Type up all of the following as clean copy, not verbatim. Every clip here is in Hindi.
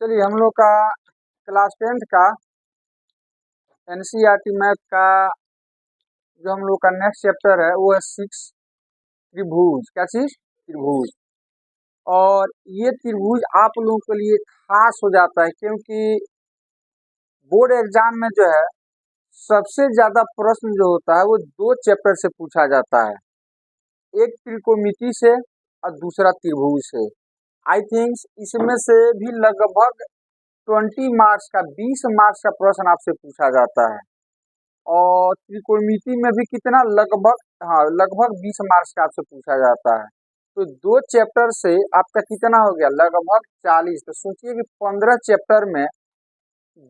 चलिए हम लोग का क्लास 10th का एनसीईआरटी मैथ का जो हम लोग का नेक्स्ट चैप्टर है वो है 6 त्रिभुज। क्या चीज? त्रिभुज। और ये त्रिभुज आप लोगों के लिए खास हो जाता है क्योंकि बोर्ड एग्जाम में जो है सबसे ज्यादा प्रश्न जो होता है वो दो चैप्टर से पूछा जाता है, एक त्रिकोणमिति से और दूसरा त्रिभुज से। आई थिंक इसमें से भी लगभग 20 मार्क्स का 20 मार्क्स का प्रश्न आपसे पूछा जाता है। और त्रिकोणमिति में भी कितना, लगभग 20 मार्क्स का आपसे पूछा जाता है। तो दो चैप्टर से आपका कितना हो गया, लगभग 40। तो सोचिए कि 15 चैप्टर में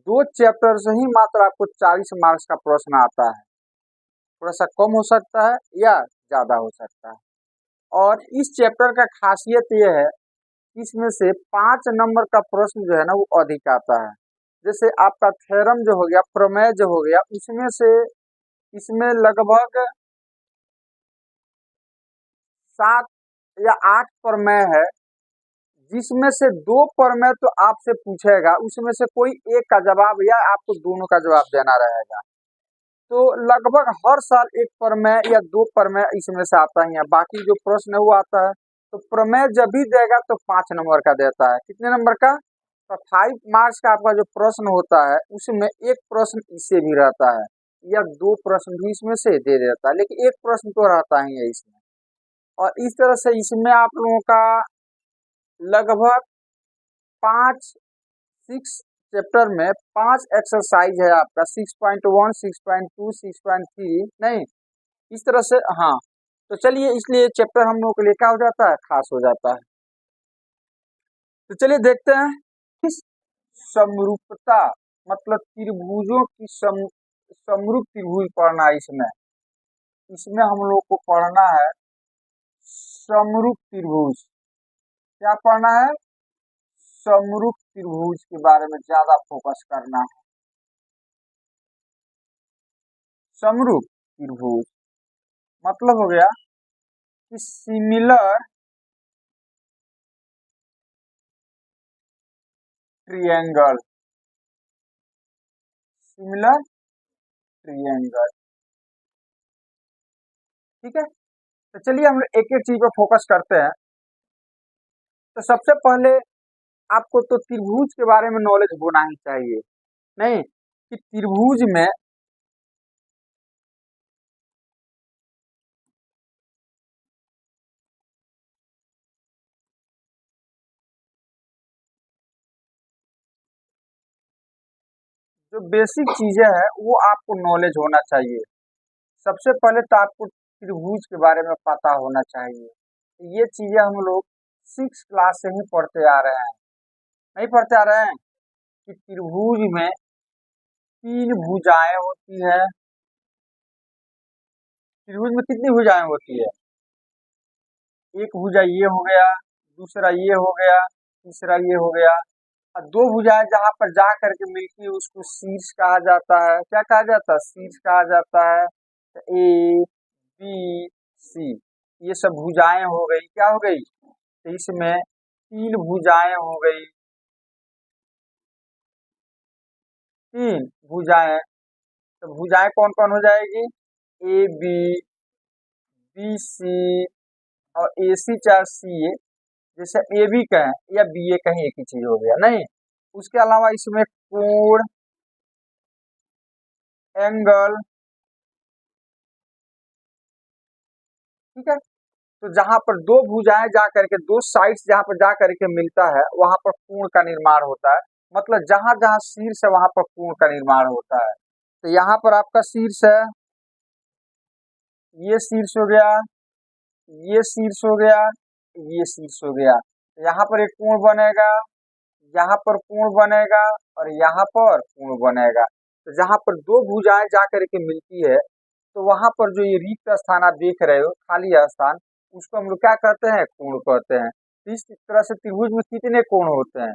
दो चैप्टर से ही मात्र आपको 40 मार्क्स का प्रश्न आता है। थोड़ा सा कम हो सकता है या ज्यादा हो सकता है। और इस चैप्टर का खासियत यह है कि इसमें से 5 नंबर का प्रश्न जो है ना वो अधिक आता है। जैसे आपका थ्योरम जो हो गया, प्रमेय जो हो गया, उसमें से इसमें लगभग 7 या 8 प्रमेय है, जिसमें से 2 प्रमेय तो आपसे पूछेगा, उसमें से कोई एक का जवाब या आपको दोनों का जवाब देना रहेगा। तो लगभग हर साल एक प्रमेय या 2 प्रमेय इसमें से आता ही है। बाकी जो प्रश्न है वो आता है। तो प्रमेय जब भी देगा तो 5 नंबर का देता है। कितने नंबर का? तो 5 मार्क्स का आपका जो प्रश्न होता है उसमें एक प्रश्न इससे भी रहता है या 2 प्रश्न भी इसमें से दे देता है, लेकिन एक प्रश्न तो रहता ही है इसमें। और इस तरह से इसमें आप लोगों का लगभग 6 चैप्टर में 5 एक्सरसाइज है आपका, 6.1, 6.2, 6.3, नहीं इस तरह से। हाँ, तो चलिए इसलिए चैप्टर हम लोगों के लिए क्या हो जाता है, खास हो जाता है। तो चलिए देखते हैं किस समरूपता, मतलब त्रिभुजों की समरूप त्रिभुज पढ़ना है इसमें। इसमें हम लोग को पढ़ना है समरूप त्रिभुज। क्या पढ़ना है? समरूप त्रिभुज के बारे में ज्यादा फोकस करना है। समरूप त्रिभुज मतलब हो गया कि सिमिलर ट्रिएंगल। सिमिलर ट्रिएंगल, ठीक है। तो चलिए हम एक एक चीज पर फोकस करते हैं। तो सबसे पहले आपको तो त्रिभुज के बारे में नॉलेज होना ही चाहिए, नहीं कि त्रिभुज में जो बेसिक चीजें हैं वो आपको नॉलेज होना चाहिए। सबसे पहले तो आपको त्रिभुज के बारे में पता होना चाहिए। ये चीजें हम लोग 6 क्लास से ही पढ़ते आ रहे हैं, नहीं पढ़ते आ रहे हैं कि त्रिभुज में 3 भुजाएं होती है। त्रिभुज में कितनी भुजाएं होती है? एक भुजा ये हो गया, दूसरा ये हो गया, तीसरा ये हो गया। और 2 भुजाएं जहां पर जा करके मिलती है उसको शीर्ष कहा जाता है। क्या कहा जाता है? शीर्ष कहा जाता है। ए बी सी, ये सब भुजाएं हो गई। क्या हो गई? तो इसमें 3 भुजाएं हो गई, 3 भुजाएं। तो भुजाएं कौन कौन हो जाएगी? ए बी, बी सी और ए सी चाहे सी ए। जैसे ए बी कहें या बी ए कहें एक ही चीज हो गया, नहीं। उसके अलावा इसमें कोण, एंगल, ठीक है। तो जहां पर 2 भुजाएं जा करके, 2 साइड्स जहां पर जा करके मिलता है वहां पर कोण का निर्माण होता है। मतलब जहां जहां शीर्ष है वहां पर कोण का निर्माण होता है। तो यहाँ पर आपका शीर्ष है, ये शीर्ष हो गया, ये शीर्ष हो गया, ये शीर्ष हो गया। यहाँ पर एक कोण बनेगा, यहाँ पर कोण बनेगा और यहाँ पर कोण बनेगा। तो जहाँ पर 2 भुजाएं जा करके मिलती है तो वहां पर जो ये रिक्त स्थान आप देख रहे हो, खाली स्थान, उसको हम लोग क्या कहते हैं? कोण कहते हैं। इस तरह से त्रिभुज में कितने कोण होते हैं?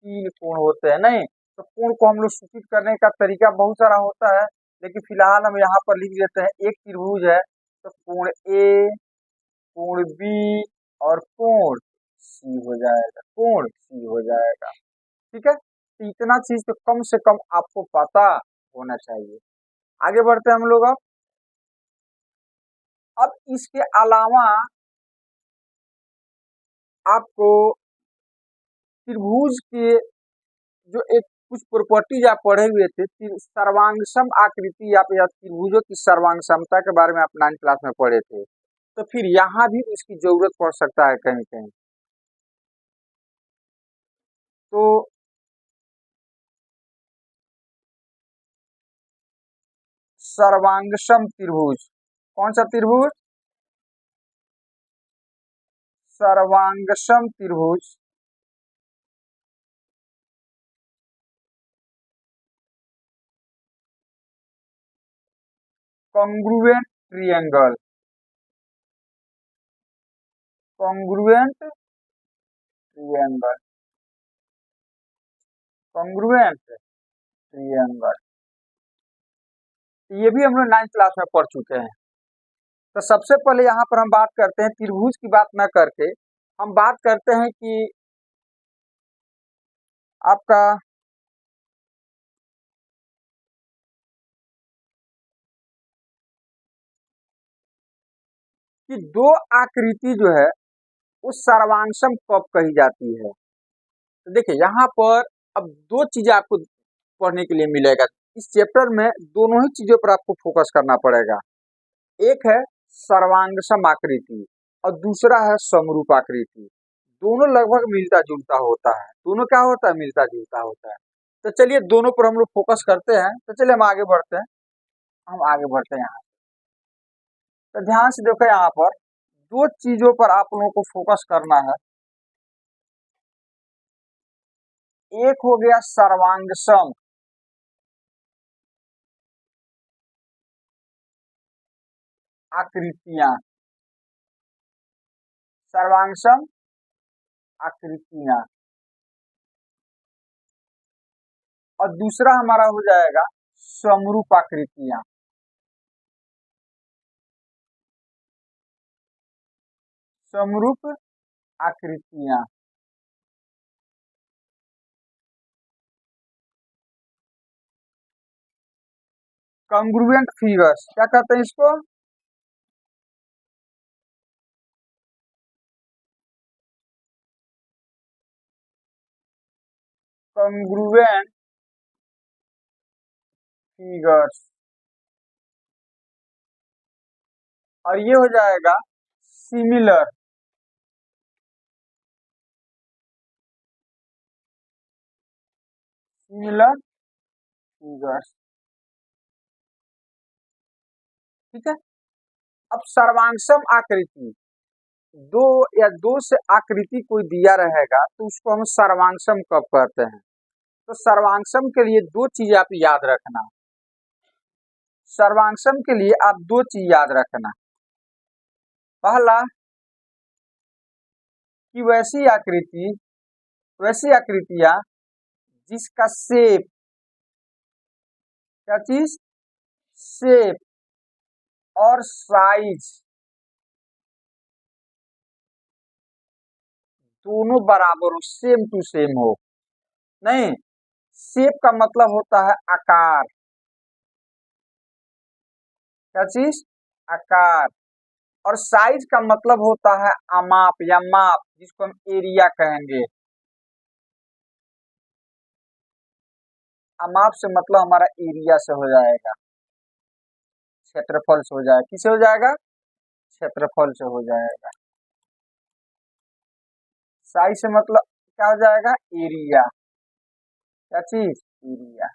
3 कोण होते हैं, नहीं। तो कोण को हम लोग सूचित करने का तरीका बहुत सारा होता है, लेकिन फिलहाल हम यहाँ पर लिख देते हैं एक त्रिभुज है तो कोण ए, कोण बी और कोण सी हो जाएगा। कोण सी हो जाएगा। ठीक है, तो इतना चीज तो कम से कम आपको पता होना चाहिए। आगे बढ़ते हैं हम लोग। अब इसके अलावा आपको त्रिभुज के जो एक कुछ प्रॉपर्टीज आप पढ़े हुए थे, सर्वांगसम आकृति या त्रिभुजों की सर्वांग समता के बारे में आप 9th क्लास में पढ़े थे, तो फिर यहाँ भी इसकी जरूरत पड़ सकता है कहीं कहीं। तो सर्वांगसम त्रिभुज, कौन सा त्रिभुज? सर्वांगसम त्रिभुज congruent triangle, congruent triangle, congruent triangle, ये भी हम लोग 9th क्लास में पढ़ चुके हैं। तो सबसे पहले यहाँ पर हम बात करते हैं, त्रिभुज की बात न करके हम बात करते हैं कि आपका कि दो आकृति जो है वो सर्वांगसम कब कही जाती है। तो देखिए यहाँ पर अब दो चीजें आपको पढ़ने के लिए मिलेगा इस चैप्टर में, दोनों ही चीजों पर आपको फोकस करना पड़ेगा। एक है सर्वांगसम आकृति और दूसरा है समरूप आकृति। दोनों लगभग मिलता जुलता होता है, दोनों क्या होता है? मिलता जुलता होता है। तो चलिए दोनों पर हम लोग फोकस करते हैं। तो चलिए हम आगे बढ़ते हैं, यहाँ। तो ध्यान से देखो, यहाँ पर दो चीजों पर आप लोगों को फोकस करना है। एक हो गया सर्वांगसम आकृतियां, सर्वांगसम आकृतियां, और दूसरा हमारा हो जाएगा समरूप आकृतियां। समरूप आकृतियां, कॉन्ग्रुएंट फिगर्स, क्या कहते हैं इसको? Congruent figures. और ये हो जाएगा सिमिलर, सिमिलर फिगर्स। ठीक है, अब सर्वांगसम आकृति, दो या दो से आकृति कोई दिया रहेगा तो उसको हम सर्वांगसम कब कहते हैं। तो सर्वांगसम के लिए दो चीजें आप याद रखना। सर्वांगसम के लिए आप दो चीज याद रखना। पहला कि वैसी आकृतियां जिसका शेप, क्या चीज? शेप और साइज दोनों बराबर हो, सेम टू सेम हो। नहीं, शेप का मतलब होता है आकार, क्या चीज? आकार। और साइज का मतलब होता है अमाप या माप, जिसको हम एरिया कहेंगे। अमाप से मतलब हमारा एरिया से हो जाएगा, क्षेत्रफल से हो जाएगा। किसे हो जाएगा? क्षेत्रफल से हो जाएगा। साइज से मतलब क्या हो जाएगा? एरिया, क्या चीज? एरिया।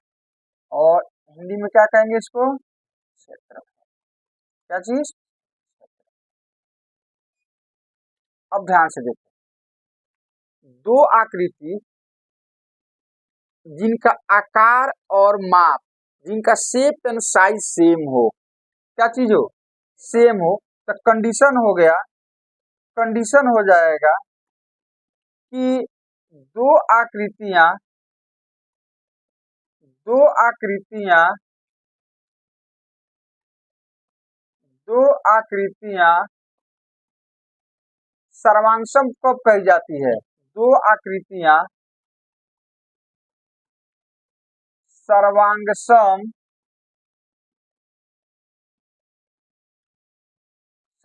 और हिंदी में क्या कहेंगे इसको? क्षेत्रफल, क्या चीज? अब ध्यान से देखो, दो आकृति जिनका आकार और माप, जिनका शेप एंड साइज सेम हो, क्या चीज हो? सेम हो, तो कंडीशन हो गया, कंडीशन हो जाएगा कि दो आकृतियां दो आकृतियां दो आकृतियां सर्वांगसम कब कही जाती है? दो आकृतियां सर्वांगसम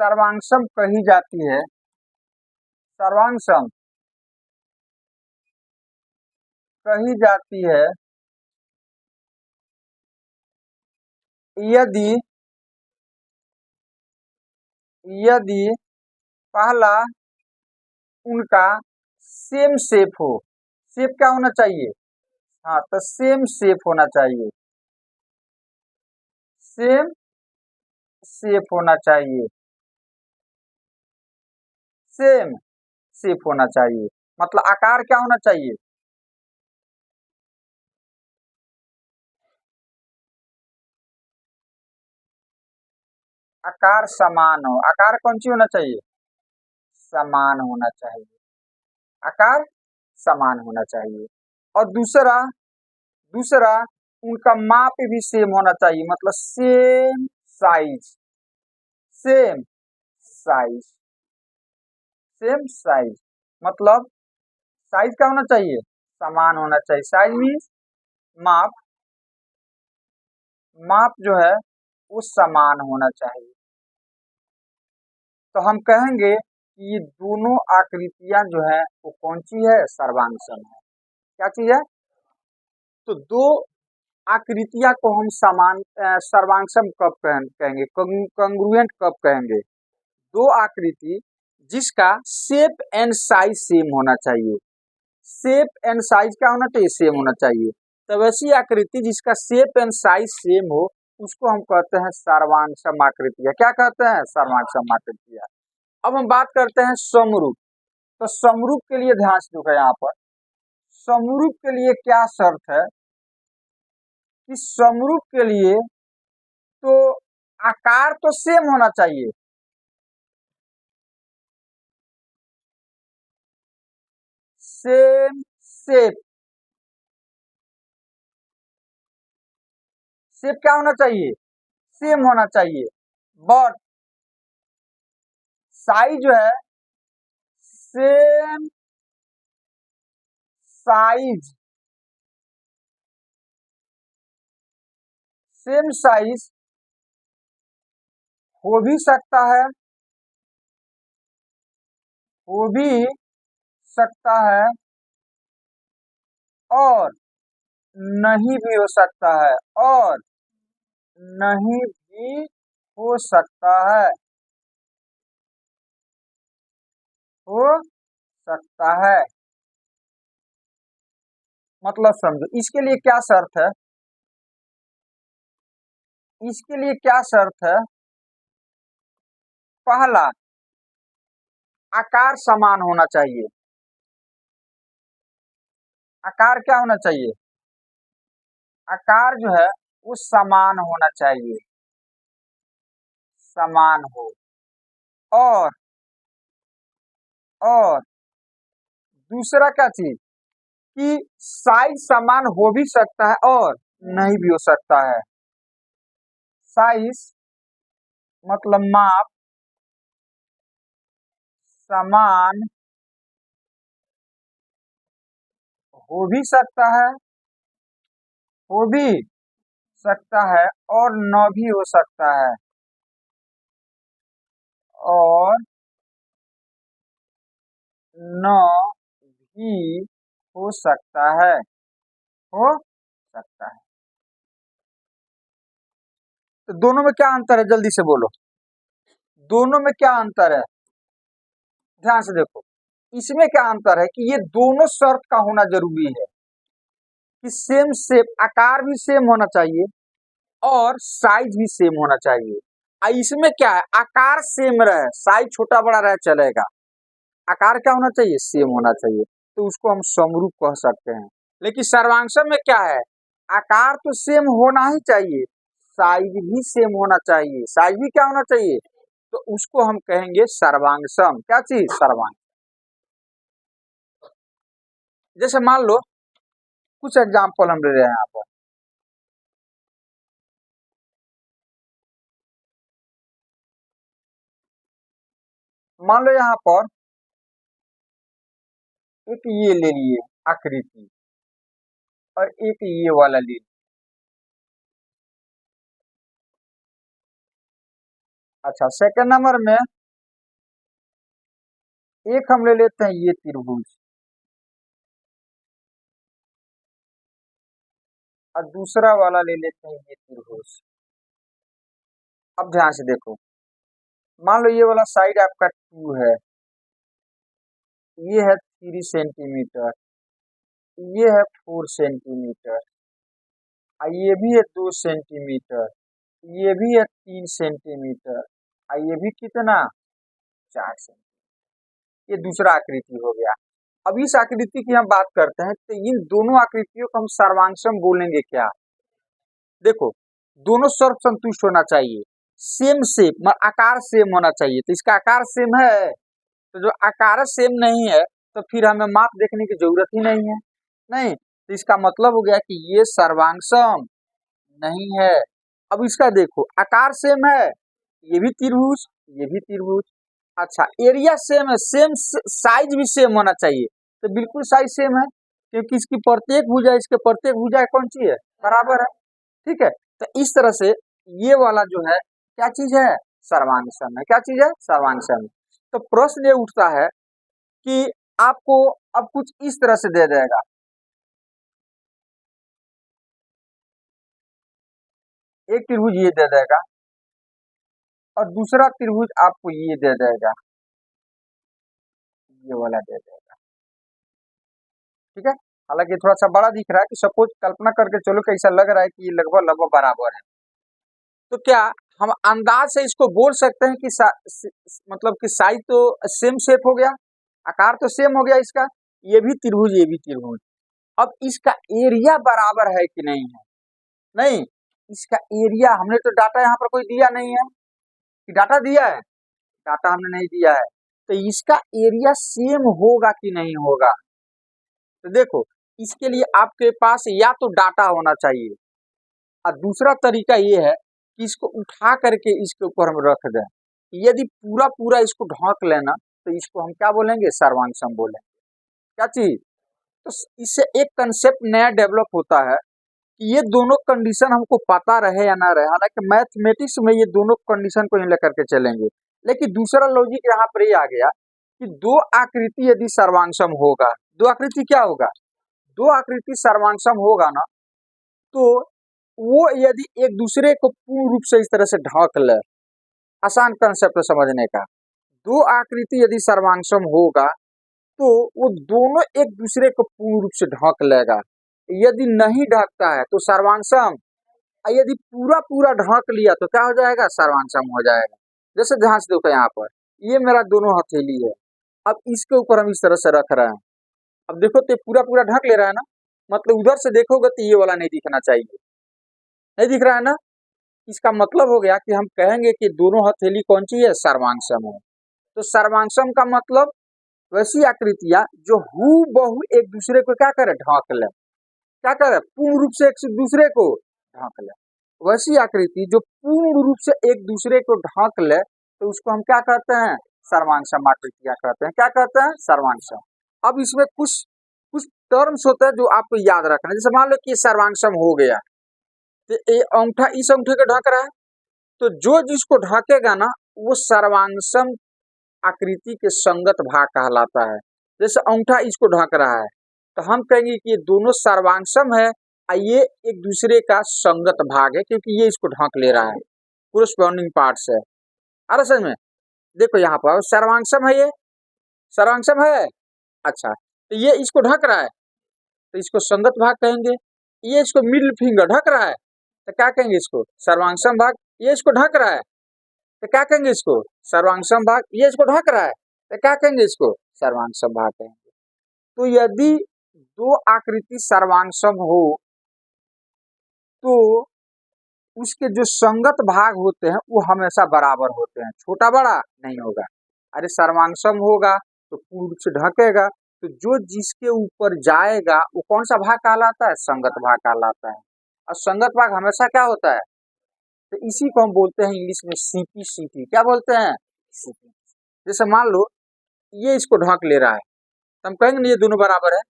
सर्वांगसम कही जाती है, सर्वांगसम कही जाती है यदि यदि पहला उनका सेम शेप हो। शेप क्या होना चाहिए? हाँ, तो सेम शेप होना चाहिए, सेम शेप होना चाहिए, सेम शेप होना चाहिए। मतलब आकार क्या होना चाहिए? आकार समान हो। आकार कौन सी होना चाहिए? समान होना चाहिए, आकार समान होना चाहिए। और दूसरा दूसरा उनका माप भी सेम होना चाहिए, मतलब same size, same size, same size. मतलब साइज क्या होना चाहिए? समान होना चाहिए। साइज मीन्स माप, माप जो है वो समान होना चाहिए। तो हम कहेंगे कि ये दोनों आकृतियां जो है वो कौन सी है? सर्वांगसम है। क्या चीज है? तो दो आकृतियां को हम समान सर्वांगसम कब कहेंगे? कंग्रुएंट कब कहेंगे? दो आकृति जिसका शेप एंड साइज सेम होना चाहिए। शेप एंड साइज क्या होना चाहिए? सेम होना चाहिए। तो वैसी आकृति जिसका शेप एंड साइज सेम हो उसको हम कहते हैं सर्वांगसम आकृतियां। क्या कहते हैं? सर्वांगसम आकृतियां। अब हम बात करते हैं समरूप। तो समरूप के लिए ध्यान से देखो, यहाँ पर समरूप के लिए क्या शर्त है कि समरूप के लिए तो आकार तो सेम होना चाहिए, सेम शेप, शेप क्या होना चाहिए? सेम होना चाहिए। बट साइज जो है सेम साइज, सेम साइज हो भी सकता है, हो भी सकता है और नहीं भी हो सकता है, और नहीं भी हो सकता है, हो सकता है। मतलब समझो, इसके लिए क्या शर्त है? इसके लिए क्या शर्त है? पहला, आकार समान होना चाहिए। आकार क्या होना चाहिए? आकार जो है वो समान होना चाहिए, समान हो। और और दूसरा क्या चीज कि साइज समान हो भी सकता है और नहीं भी हो सकता है। साइज मतलब माप समान हो भी सकता है, हो भी सकता है और न भी हो सकता है, और न भी हो सकता है, हो सकता है। तो दोनों में क्या अंतर है? जल्दी से बोलो, दोनों में क्या अंतर है? ध्यान से देखो, इसमें क्या अंतर है कि ये दोनों शर्त का होना जरूरी है कि सेम शेप, आकार भी सेम होना चाहिए और साइज भी सेम होना चाहिए। इसमें क्या है? आकार सेम रहे, साइज छोटा बड़ा रहे चलेगा, आकार क्या होना चाहिए? सेम होना चाहिए। तो उसको हम समरूप कह सकते हैं। लेकिन सर्वांगसम में क्या है? आकार तो सेम होना ही चाहिए, साइज भी सेम होना चाहिए। साइज भी क्या होना चाहिए? तो उसको हम कहेंगे सर्वांगसम। क्या चीज? सर्वांग। जैसे मान लो, कुछ एग्जाम्पल हम ले रहे हैं यहाँ पर। मान लो यहाँ पर एक ये ले लिए आकृति और एक ये वाला ले लिए। अच्छा, सेकंड नंबर में एक हम ले लेते हैं ये त्रिभुज, और दूसरा वाला ले लेते हैं ये त्रिभुज। अब ध्यान से देखो, मान लो ये वाला साइड आपका 2 है, ये है 3 सेंटीमीटर, ये है 4 सेंटीमीटर, और ये भी है 2 सेंटीमीटर, ये भी है 3 सेंटीमीटर, और ये भी कितना 4 सेंटीमीटर। ये दूसरा आकृति हो गया। अब इस आकृति की हम बात करते हैं, तो इन दोनों आकृतियों को हम सर्वांगसम बोलेंगे क्या? देखो, दोनों सर्व संतुष्ट होना चाहिए, सेम शेप, आकार सेम होना चाहिए। तो इसका आकार सेम है, तो जो आकार सेम नहीं है तो फिर हमें माप देखने की जरूरत ही नहीं है। नहीं, तो इसका मतलब हो गया कि ये सर्वांगसम नहीं है। अब इसका देखो, आकार सेम है, ये भी त्रिभुज, ये भी त्रिभुज। अच्छा, एरिया सेम है, सेम साइज भी सेम होना चाहिए, तो बिल्कुल साइज सेम है, क्योंकि इसकी प्रत्येक भुजा इसके प्रत्येक भुजा कौन सी है, बराबर है। ठीक है, तो इस तरह से ये वाला जो है क्या चीज है, सर्वांगसम है। क्या चीज है, सर्वांगसम। तो प्रश्न ये उठता है कि आपको अब कुछ इस तरह से दे देगा, एक त्रिभुज ये दे देगा और दूसरा त्रिभुज आपको ये दे देगा, ये वाला दे देगा। ठीक है, हालांकि थोड़ा सा बड़ा दिख रहा है, कि सपोज कल्पना करके चलो कि ऐसा लग रहा है कि ये लगभग लगभग बराबर है, तो क्या हम अंदाज से इसको बोल सकते हैं कि मतलब कि साइज तो सेम शेप हो गया, आकार तो सेम हो गया इसका, ये भी त्रिभुज, ये भी त्रिभुज। अब इसका एरिया बराबर है कि नहीं है? नहीं, इसका एरिया हमने तो डाटा यहाँ पर कोई दिया नहीं है, कि डाटा दिया है, डाटा हमने नहीं दिया है, तो इसका एरिया सेम होगा कि नहीं होगा? तो देखो, इसके लिए आपके पास या तो डाटा होना चाहिए, और दूसरा तरीका ये है कि इसको उठा करके इसके ऊपर हम रख दें। यदि पूरा पूरा इसको ढक लेना, तो इसको हम क्या बोलेंगे, सर्वांगसम बोलेंगे। क्या चीज? तो इससे एक कंसेप्ट नया डेवलप होता है कि ये दोनों कंडीशन हमको पता रहे या ना रहे, हालांकि मैथमेटिक्स में ये दोनों कंडीशन को ही लेकर के चलेंगे, लेकिन दूसरा लॉजिक यहाँ पर ये आ गया कि दो आकृति यदि सर्वांगसम होगा, दो आकृति क्या होगा, दो आकृति सर्वांगसम होगा ना, तो वो यदि एक दूसरे को पूर्ण रूप से इस तरह से ढक ले, आसान कंसेप्ट समझने का, दो आकृति यदि सर्वांगसम होगा तो वो दोनों एक दूसरे को पूर्ण रूप से ढक लेगा। यदि नहीं ढकता है तो सर्वांगसम, यदि पूरा पूरा ढक लिया तो क्या हो जाएगा, सर्वांगसम हो जाएगा। जैसे ध्यान से देखो, यहाँ पर ये मेरा दोनों हथेली है, अब इसके ऊपर हम इस तरह से रख रहे हैं, अब देखो तो पूरा पूरा ढक ले रहा है ना, मतलब उधर से देखोगे तो ये वाला नहीं दिखना चाहिए, नहीं दिख रहा है ना। इसका मतलब हो गया कि हम कहेंगे कि दोनों हथेली कौन सी है, सर्वांगसम है। तो सर्वांगसम का मतलब वैसी आकृतियां जो हूबहू एक दूसरे को क्या करे, ढक ले, क्या करे, पूर्ण रूप से एक दूसरे को ढक ले। वैसी आकृति जो पूर्ण रूप से एक दूसरे को ढक ले, तो उसको हम क्या कहते हैं, सर्वांगसम आकृतियां कहते हैं। क्या कहते हैं, सर्वांगसम। अब इसमें कुछ कुछ टर्म्स होते हैं जो आपको याद रखना है। जैसे मान लो कि सर्वांगसम हो गया, तो ये अंगूठा इस अंगूठे को ढक रहा है, तो जो जिसको ढकेगा ना, वो सर्वांगसम आकृति के संगत भाग कहलाता है। जैसे अंगूठा इसको ढक रहा है, तो हम कहेंगे कि ये दोनों सर्वांगसम है, और ये एक दूसरे का संगत भाग है, क्योंकि ये इसको ढक ले रहा है, कोरस्पॉन्डिंग पार्ट्स है। अरे समझ में, देखो यहाँ पर सर्वांगसम है, ये सर्वांगसम है। अच्छा, तो ये इसको ढक रहा है, तो इसको संगत भाग कहेंगे। ये इसको मिडिल फिंगर ढक रहा है, तो क्या कहेंगे, इसको सर्वांगसम भाग। ये इसको ढक रहा है, तो क्या कहेंगे, इसको सर्वांगसम भाग। ये इसको ढक रहा है, तो क्या कहेंगे, इसको सर्वांगसम भाग कहेंगे। तो यदि दो आकृति सर्वांगसम हो, तो उसके जो संगत भाग होते हैं वो हमेशा बराबर होते हैं, छोटा बड़ा नहीं होगा। अरे सर्वांगसम होगा तो पूर्ण रूप से ढकेगा, तो जो जिसके ऊपर जाएगा वो कौन सा भाग कहलाता है, संगत भाग कहलाता है। और संगत भाग हमेशा क्या होता है, तो इसी को हम बोलते हैं इंग्लिश में सीपी सीपी। क्या बोलते हैं, सीपी। जैसे मान लो ये इसको ढक ले रहा है, तो हम कहेंगे ना ये दोनों बराबर है।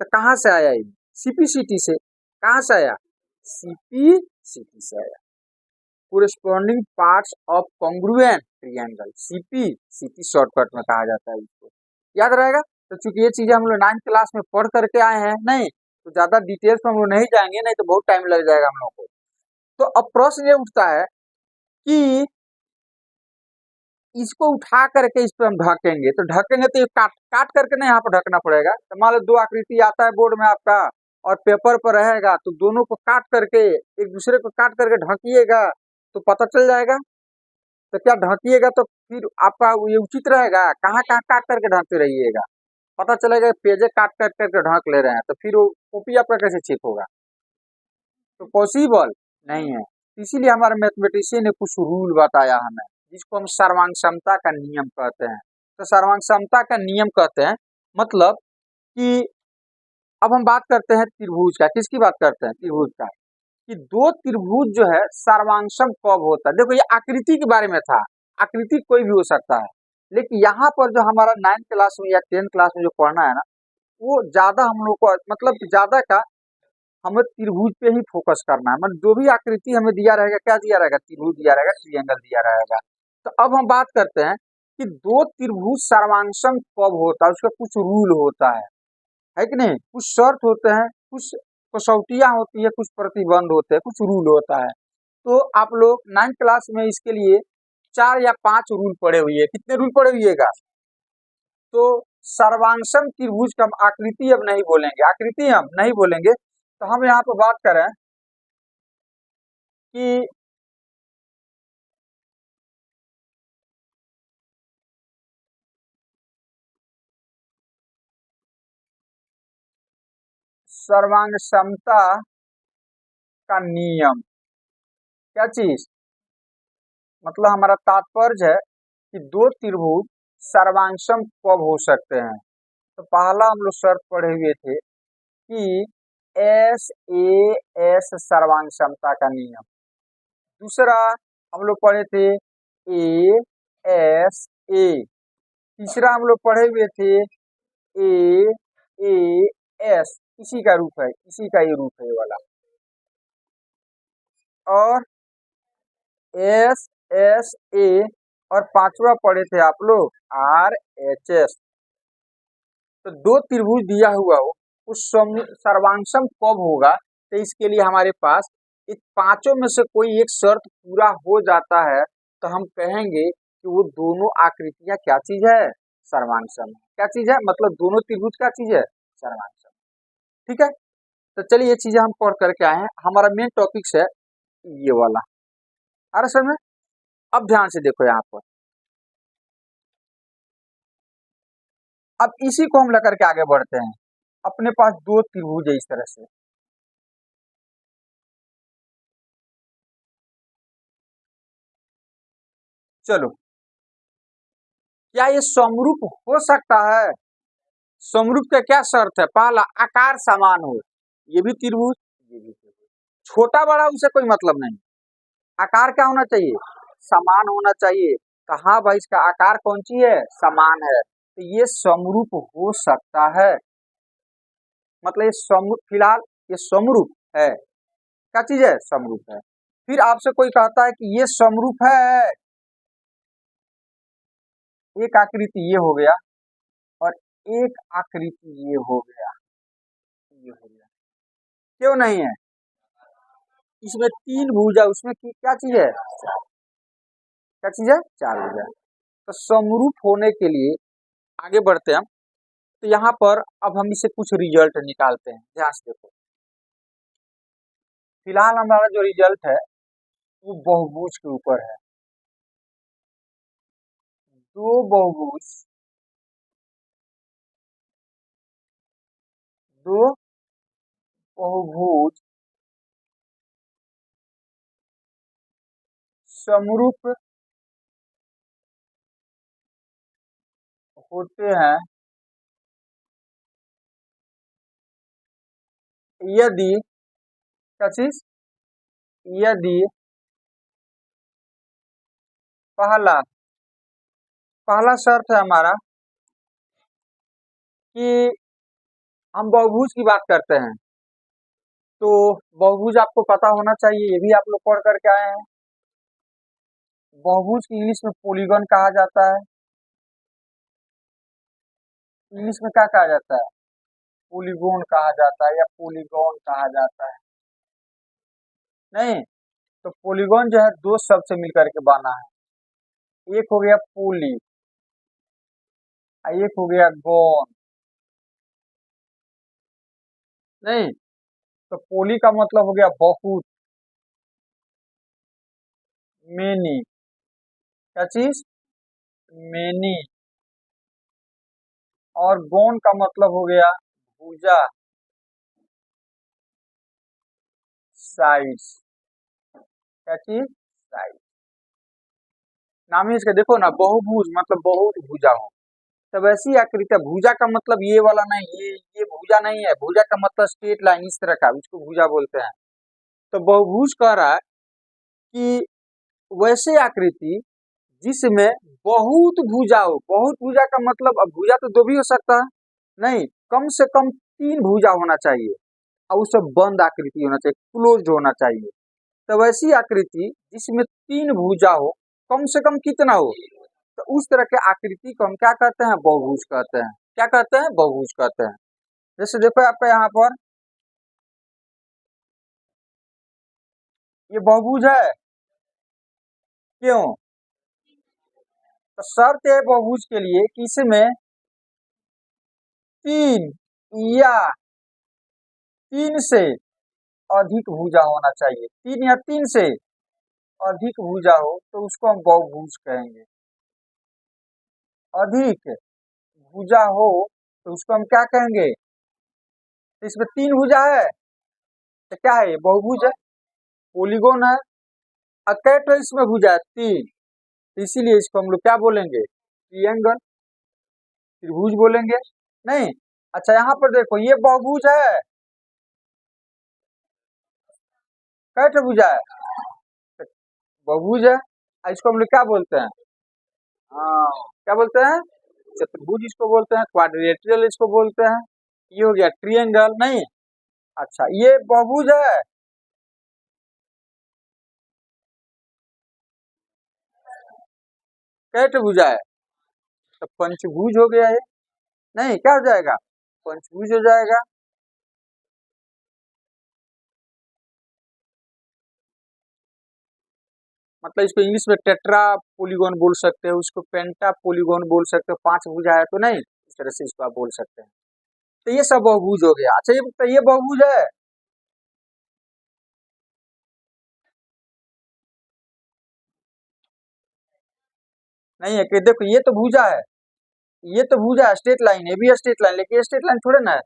तो कहाँ से आया ये, सीपी सीटी से। कहाँ से आया, सीपी सीटी से आया। Corresponding parts of congruent triangle, CP, CP shortcut में कहा जाता है इसको, याद रहेगा। तो चूंकि ये चीजें हम लोग 9th क्लास में पढ़ करके आए हैं, नहीं तो ज्यादा डिटेल्स में हम लोग नहीं जाएंगे, नहीं तो बहुत टाइम लग जाएगा हम लोग को। तो अब प्रश्न ये उठता है कि इसको उठा करके इस पे हम ढकेंगे, तो ढकेंगे तो ये काट काट करके ना यहाँ पर ढकना पड़ेगा। तो मान लो दो आकृति आता है बोर्ड में आपका और पेपर पर रहेगा, तो दोनों को काट करके, एक दूसरे को काट करके ढकिएगा तो पता चल जाएगा। तो क्या ढकिएगा तो फिर आपका ये उचित रहेगा, कहाँ कहाँ काट करके ढकते रहिएगा, पता चलेगा पेजे काट काट करके ढक ले रहे हैं, तो फिर वो कॉपी आपका कैसे चेक होगा, तो पॉसिबल नहीं है। इसीलिए हमारे मैथमेटिशियन ने कुछ रूल बताया हमें, जिसको हम सर्वांग समता का नियम कहते हैं। तो सर्वांग समता का नियम कहते हैं मतलब कि अब हम बात करते हैं त्रिभुज का, किसकी बात करते हैं, त्रिभुज का, कि दो त्रिभुज जो है सर्वांगसम कब होता है। देखो ये आकृति के बारे में था, आकृति कोई भी हो सकता है, लेकिन यहाँ पर जो हमारा 9th क्लास में या 10th क्लास में जो पढ़ना है ना, वो ज्यादा हम लोग को मतलब ज्यादा का हमें त्रिभुज पे ही फोकस करना है। मतलब जो भी आकृति हमें दिया रहेगा, क्या दिया रहेगा, त्रिभुज दिया रहेगा, ट्रायंगल दिया रहेगा। तो अब हम बात करते हैं कि दो त्रिभुज सर्वांगसम कब होता है, उसका कुछ रूल होता है कि नहीं, कुछ शर्त होते हैं, कुछ कसौटियां होती है, कुछ प्रतिबंध होते हैं, कुछ रूल होता है। तो आप लोग 9th क्लास में इसके लिए 4 या 5 रूल पढ़े हुए हैं। कितने रूल पढ़े हुएगा, तो सर्वांगसम त्रिभुज का हम आकृति अब नहीं बोलेंगे, आकृति हम नहीं बोलेंगे। तो हम यहाँ पर बात करें कि सर्वांग समता का नियम, क्या चीज, मतलब हमारा तात्पर्य है कि दो त्रिभुज सर्वांगसम कब हो सकते हैं। तो पहला हम लोग शर्त पढ़े हुए थे कि एस ए एस सर्वांग समता का नियम। दूसरा हम लोग पढ़े थे ए एस ए। तीसरा हम लोग पढ़े हुए थे ए ए एस, इसी का रूप है, इसी का ये रूप है ये वाला। और एस एस ए, और पांचवा पढ़े थे आप लोग आर एच एस। तो दो त्रिभुज दिया हुआ हो, उस सर्वांगसम कब होगा, तो इसके लिए हमारे पास इन पांचों में से कोई एक शर्त पूरा हो जाता है, तो हम कहेंगे कि वो दोनों आकृतियां क्या चीज है, सर्वांगसम। क्या चीज है, मतलब दोनों त्रिभुज क्या चीज है, सर्वांगसम। ठीक है, तो चलिए ये चीजें हम पढ़ करके आए हैं। हमारा मेन टॉपिक्स है ये वाला, आ रहा सर में। अब ध्यान से देखो यहाँ पर, अब इसी को हम लेकर के आगे बढ़ते हैं। अपने पास दो त्रिभुज है इस तरह से, चलो क्या ये समरूप हो सकता है। समरूप का क्या शर्त है, पहला आकार समान हो, ये भी त्रिभुज, ये भी त्रिभुज, छोटा बड़ा उसे कोई मतलब नहीं, आकार क्या होना चाहिए, समान होना चाहिए। तो हाँ भाई इसका आकार कौन सी है, समान है, तो ये समरूप हो सकता है। मतलब ये समरूप, फिलहाल ये समरूप है, क्या चीज है, समरूप है। फिर आपसे कोई कहता है कि ये समरूप है, एक आकृति ये हो गया और एक आकृति ये हो गया, ये हो गया, क्यों नहीं है, इसमें 3 भुजा, उसमें क्या चीज है, क्या चीज है, 4 भुजा। तो समरूप होने के लिए आगे बढ़ते हैं हम। तो यहाँ पर अब हम इसे कुछ रिजल्ट निकालते हैं, ध्यान से देखो। फिलहाल हमारा जो रिजल्ट है वो बहुभुज के ऊपर है। दो बहुभुज, दो बहुभुज समरूप होते हैं यदि, क्या चीज, यदि पहला, पहला शर्त है हमारा कि हम बहुभुज की बात करते हैं, तो बहुभुज आपको पता होना चाहिए, ये भी आप लोग पढ़ करके आए हैं। बहुभुज की इंग्लिश में पॉलीगॉन कहा जाता है। इंग्लिश में क्या कहा जाता है? पॉलीगॉन कहा जाता है या पॉलीगॉन कहा जाता है। नहीं, तो पॉलीगॉन जो है दो शब्द से मिलकर के बना है। एक हो गया पोली और एक हो गया गॉन। नहीं, तो पोली का मतलब हो गया बहुत, मेनी। क्या चीज? मेनी। और गॉन का मतलब हो गया भुजा, साइड्स। क्या चीज? साइड। नाम ही इसका देखो ना, बहुभुज मतलब बहुत भुजा हो। तब ऐसी आकृति है, भुजा का मतलब ये वाला नहीं, ये भुजा नहीं है। भुजा का मतलब स्ट्रेट लाइन इस तरह का, इसको भुजा बोलते हैं। तो बहुभुज कह रहा है कि वैसे आकृति जिसमें बहुत भुजा हो। बहुत भुजा का मतलब, अब भुजा तो दो भी हो सकता है। नहीं, कम से कम तीन भुजा होना चाहिए और उससे बंद आकृति होना चाहिए, क्लोज्ड होना चाहिए। तो वैसी आकृति जिसमें तीन भुजा हो, कम से कम कितना हो, तो उस तरह के आकृति को हम क्या कहते हैं? बहुभुज कहते हैं। क्या कहते हैं? बहुभुज कहते हैं। जैसे देखो आपका यहाँ पर ये बहुभुज है। क्यों? तो शर्त है बहुभुज के लिए कि इसमें तीन या तीन से अधिक भुजा होना चाहिए। तीन या तीन से अधिक भुजा हो तो उसको हम बहुभुज कहेंगे। अधिक भुजा हो तो उसको हम क्या कहेंगे? तो इसमें तीन भुजा है तो क्या है? ये बहुभुज है, पोलीगोन है। अकेट इसमें भुजा है तीन, तो इसीलिए इसको हम लोग क्या बोलेंगे? ट्रिएंगल, त्रिभुज बोलेंगे। नहीं, अच्छा यहाँ पर देखो ये बहुभुज है, कैट भुजा है? बहुभुज है। इसको हम लोग क्या बोलते हैं? हाँ, क्या बोलते हैं? चतुर्भुज इसको बोलते हैं, क्वाड्रिलेटरल इसको बोलते हैं। ये हो गया ट्रिएंगल। नहीं, अच्छा ये बहुभुज है। कैट भुजा है तो पंचभुज हो गया ये। नहीं, क्या हो जाएगा? पंचभुज हो जाएगा। मतलब इसको इंग्लिश में टेट्रा पोलीगोन बोल सकते हो, उसको पेंटा पोलीगोन बोल सकते हो। पांच भुजा है तो नहीं, इस तरह से इसको आप बोल सकते हैं। तो ये सब बहुभुज हो गया। अच्छा ये तो ये बहुभुज है। नहीं है कि देखो ये तो भुजा है, ये तो भुजा है, स्ट्रेट लाइन है, भी स्ट्रेट लाइन, लेकिन स्ट्रेट लाइन थोड़े ना है।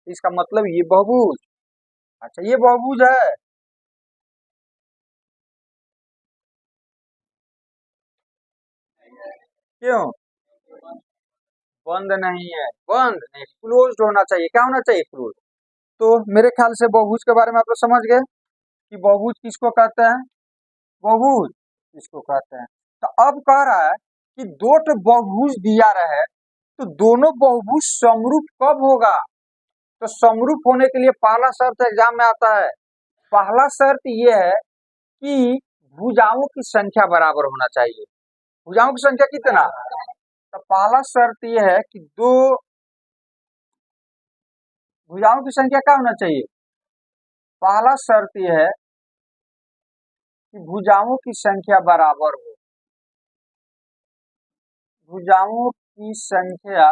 इसका मतलब ये बहुभुज। अच्छा ये बहुभुज है। क्यों? बंद नहीं है, बंद नहीं, क्लोज्ड होना चाहिए। क्या होना चाहिए? क्लोज। तो मेरे ख्याल से बहुभुज के बारे में आप लोग समझ गए कि बहुभुज किसको कहते हैं। बहुभुज किसको कहते हैं। तो अब कह रहा है कि दो तो बहुभुज दिया रहे, तो दोनों बहुभुज समरूप कब होगा? तो समरूप होने के लिए पहला शर्त एग्जाम में आता है। पहला शर्त यह है कि भुजाओं की संख्या बराबर होना चाहिए। भुजाओं की संख्या कितना? तो पहला शर्त यह है कि दो भुजाओं की संख्या क्या होना चाहिए? पहला शर्त यह है कि भुजाओं की संख्या बराबर हो। भुजाओं की संख्या,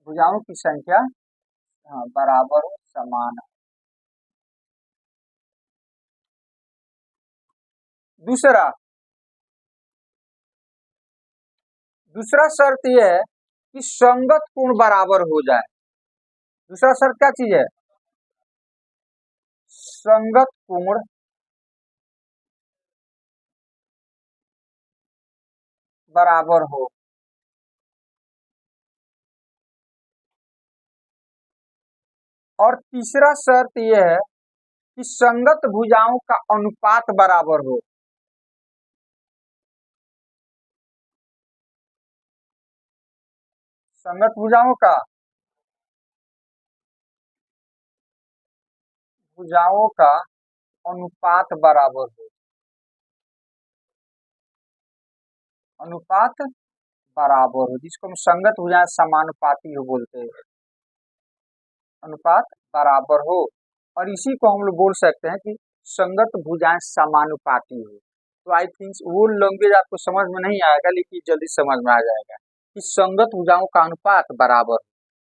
भुजाओं की संख्या हाँ, बराबर हो, समान हो। दूसरा दूसरा शर्त यह है कि संगत कोण बराबर हो जाए। दूसरा शर्त क्या चीज है? संगत कोण बराबर हो। और तीसरा शर्त यह है कि संगत भुजाओं का अनुपात बराबर हो। संगत भुजाओं का, भुजाओं का अनुपात बराबर हो। अनुपात बराबर हो, जिसको हम संगत भुजाएं समानुपाती हो बोलते हैं, अनुपात बराबर हो। और इसी को हम लोग बोल सकते हैं कि संगत भुजाएं समानुपाती हो। तो आई थिंक वो लैंग्वेज आपको समझ में नहीं आएगा, लेकिन जल्दी समझ में आ जाएगा कि संगत भुजाओं का अनुपात बराबर हो।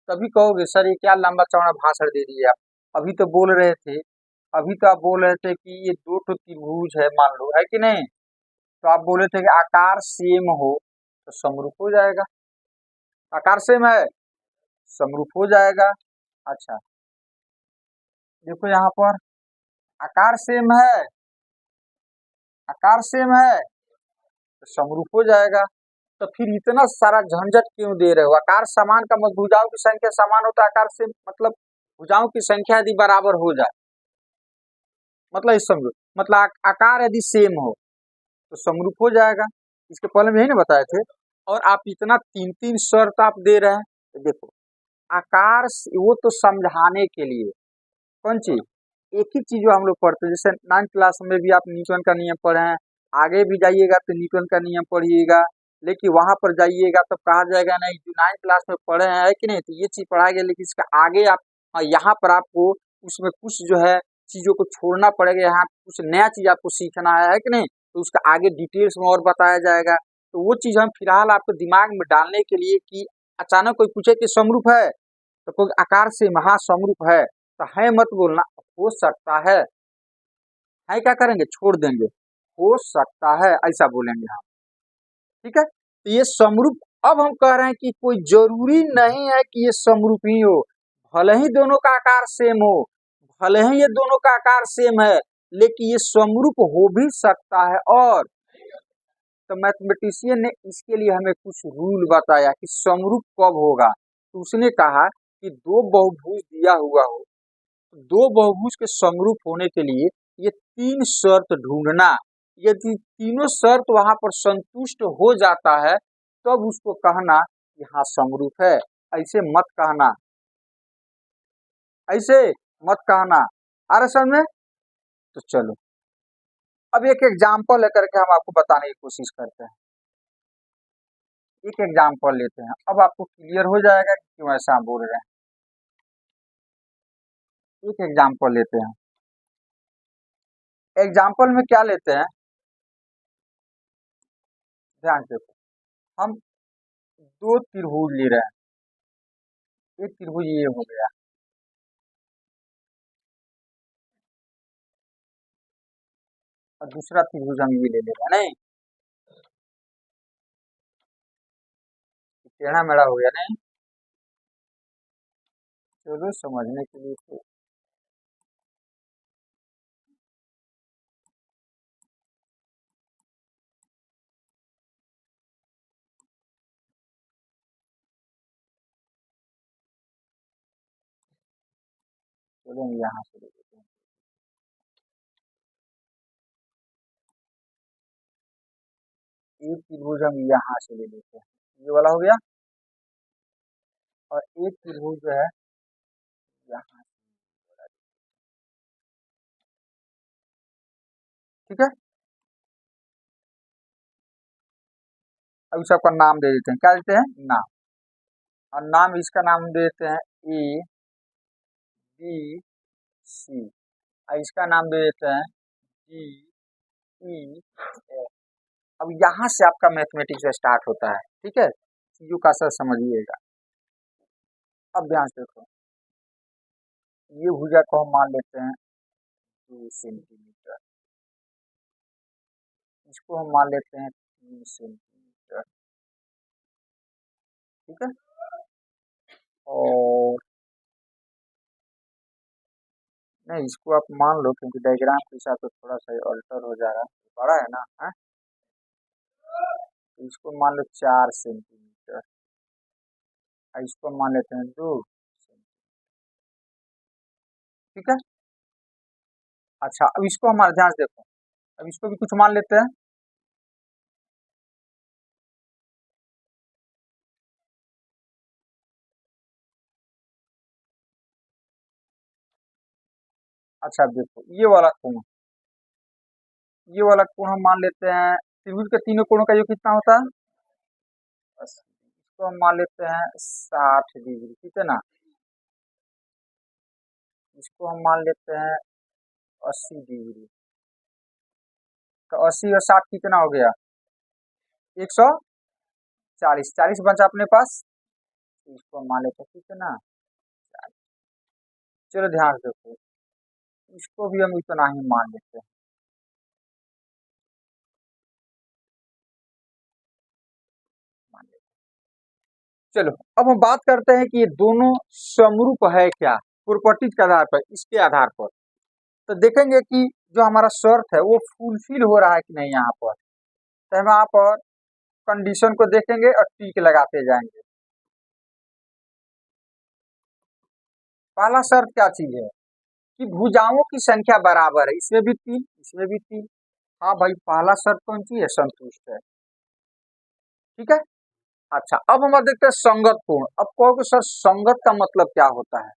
तभी कहोगे सर ये क्या लंबा चौड़ा भाषण दे दिए आप, अभी तो बोल रहे थे, अभी तो आप बोल रहे थे कि ये दो तो त्रिभुज है मान लो, है कि नहीं, तो आप बोले थे कि आकार सेम हो तो समरूप हो जाएगा, आकार सेम है समरूप हो जाएगा। अच्छा देखो यहाँ पर आकार सेम है, आकार सेम है तो समरूप हो जाएगा। तो फिर इतना सारा झंझट क्यों दे रहे हो, आकार समान का मतलब भुजाओं की संख्या समान हो तो आकार से मतलब भुजाओं की संख्या यदि बराबर हो जाए, मतलब इस समझो, मतलब आकार यदि सेम हो तो समरूप हो जाएगा। इसके पहले में यही ना बताए थे। और आप इतना तीन तीन शर्त आप दे रहे हैं, तो देखो आकार वो तो समझाने के लिए, कौन चीज, एक ही चीज जो हम लोग पढ़ते हैं, जैसे 9th क्लास में भी आप न्यूटन का नियम पढ़े हैं, आगे भी जाइएगा तो न्यूटन का नियम पढ़िएगा, लेकिन वहां पर जाइएगा तब कहा जाएगा नहीं जो 9th क्लास में पढ़े हैं, है कि नहीं, तो ये चीज पढ़ाया गया, लेकिन इसका आगे आप यहाँ पर आपको उसमें कुछ जो है चीजों को छोड़ना पड़ेगा, यहाँ कुछ नया चीज आपको सीखना है कि नहीं, तो उसका आगे डिटेल्स में और बताया जाएगा। तो वो चीज हम फिलहाल आपको दिमाग में डालने के लिए कि अचानक कोई पूछे कि समरूप है तो कोई आकार से महासमरूप है, तो है मत बोलना, हो सकता है क्या करेंगे छोड़ देंगे, हो सकता है ऐसा बोलेंगे हम, ठीक है। तो ये समरूप, अब हम कह रहे हैं कि कोई जरूरी नहीं है कि ये समरूप ही हो, भले ही दोनों का आकार सेम हो, भले ही ये दोनों का आकार सेम है, लेकिन ये समरूप हो भी सकता है। और तो मैथमेटिशियन ने इसके लिए हमें कुछ रूल बताया कि समरूप कब होगा, तो उसने कहा कि दो बहुभुज दिया हुआ हो, दो बहुभुज के समरूप होने के लिए ये तीन शर्त ढूंढना, यदि तीनों शर्त वहां पर संतुष्ट हो जाता है तब उसको कहना कि हाँ समरूप है। ऐसे मत कहना, ऐसे मत कहना, आ रहा समझ में। तो चलो अब एक एग्जाम्पल लेकर के हम आपको बताने की कोशिश करते हैं, एक एग्जाम्पल लेते हैं, अब आपको क्लियर हो जाएगा कि क्यों ऐसा बोल रहे हैं। एक एग्जाम्पल लेते हैं, एग्जाम्पल में क्या लेते हैं, ध्यान से, हम दो त्रिभुज ले रहे हैं, एक त्रिभुज ये हो गया और दूसरा त्रिभुज हम ये ले ले रहे हैं, नहीं टेढ़ा मेढ़ा हो गया नहीं, चलो समझने के लिए तो चलो हम यहाँ से ले लेते हैं, एक त्रिभुज हम यहाँ से ले लेते हैं, ये वाला हो गया, और एक त्रिभुज जो है यहाँ, ठीक है। अब इस सबका नाम दे देते हैं, क्या देते हैं, नाम, और नाम इसका नाम दे देते हैं ए बी सी, और इसका नाम दे देते हैं डी ई एफ। अब यहाँ से आपका मैथमेटिक्स स्टार्ट होता है, ठीक है, चीजों का असर समझिएगा। अब ध्यान से देखो, ये भुजा को हम मान लेते हैं 2 सेंटीमीटर, इसको हम मान लेते हैं 3 सेंटीमीटर, ठीक है। और नहीं इसको आप मान लो क्योंकि डायग्राम के हिसाब से थोड़ा सा अल्टर हो जा रहा है, बड़ा है ना है? तो इसको मान लो 4 सेंटीमीटर, और इसको मान लेते हैं 2 सेंटीमीटर, ठीक है। अच्छा अब इसको हमारे ध्यान से देखो, अब इसको भी कुछ मान लेते हैं, अच्छा अब देखो ये वाला कोण हम मान लेते हैं, त्रिभुज के तीनों कोणों का योग कितना होता है 80। इसको हम मान लेते हैं 60 डिग्री, कितना, इसको हम मान लेते हैं 80 डिग्री। तो 80 और 60 कितना हो गया, 140, 40 बचा अपने पास, इसको हम मान लेते हैं कितना, 40। चलो ध्यान से देखो, इसको भी हम इतना ही मान लेते हैं, मान लेते हैं। चलो अब हम बात करते हैं कि ये दोनों समरूप है क्या, प्रॉपर्टीज के आधार पर, इसके आधार पर तो देखेंगे कि जो हमारा शर्त है वो फुलफिल हो रहा है कि नहीं यहाँ पर। तो हम यहाँ पर कंडीशन को देखेंगे और टिक लगाते जाएंगे। पहला शर्त क्या चीज है कि भुजाओं की संख्या बराबर है, इसमें भी 3, इसमें भी 3। हाँ भाई, पहला शर्त कौन सी है, संतुष्ट है, ठीक है। अच्छा, अब हम देखते हैं संगत कोण। अब कहोगे सर संगत का मतलब क्या होता है,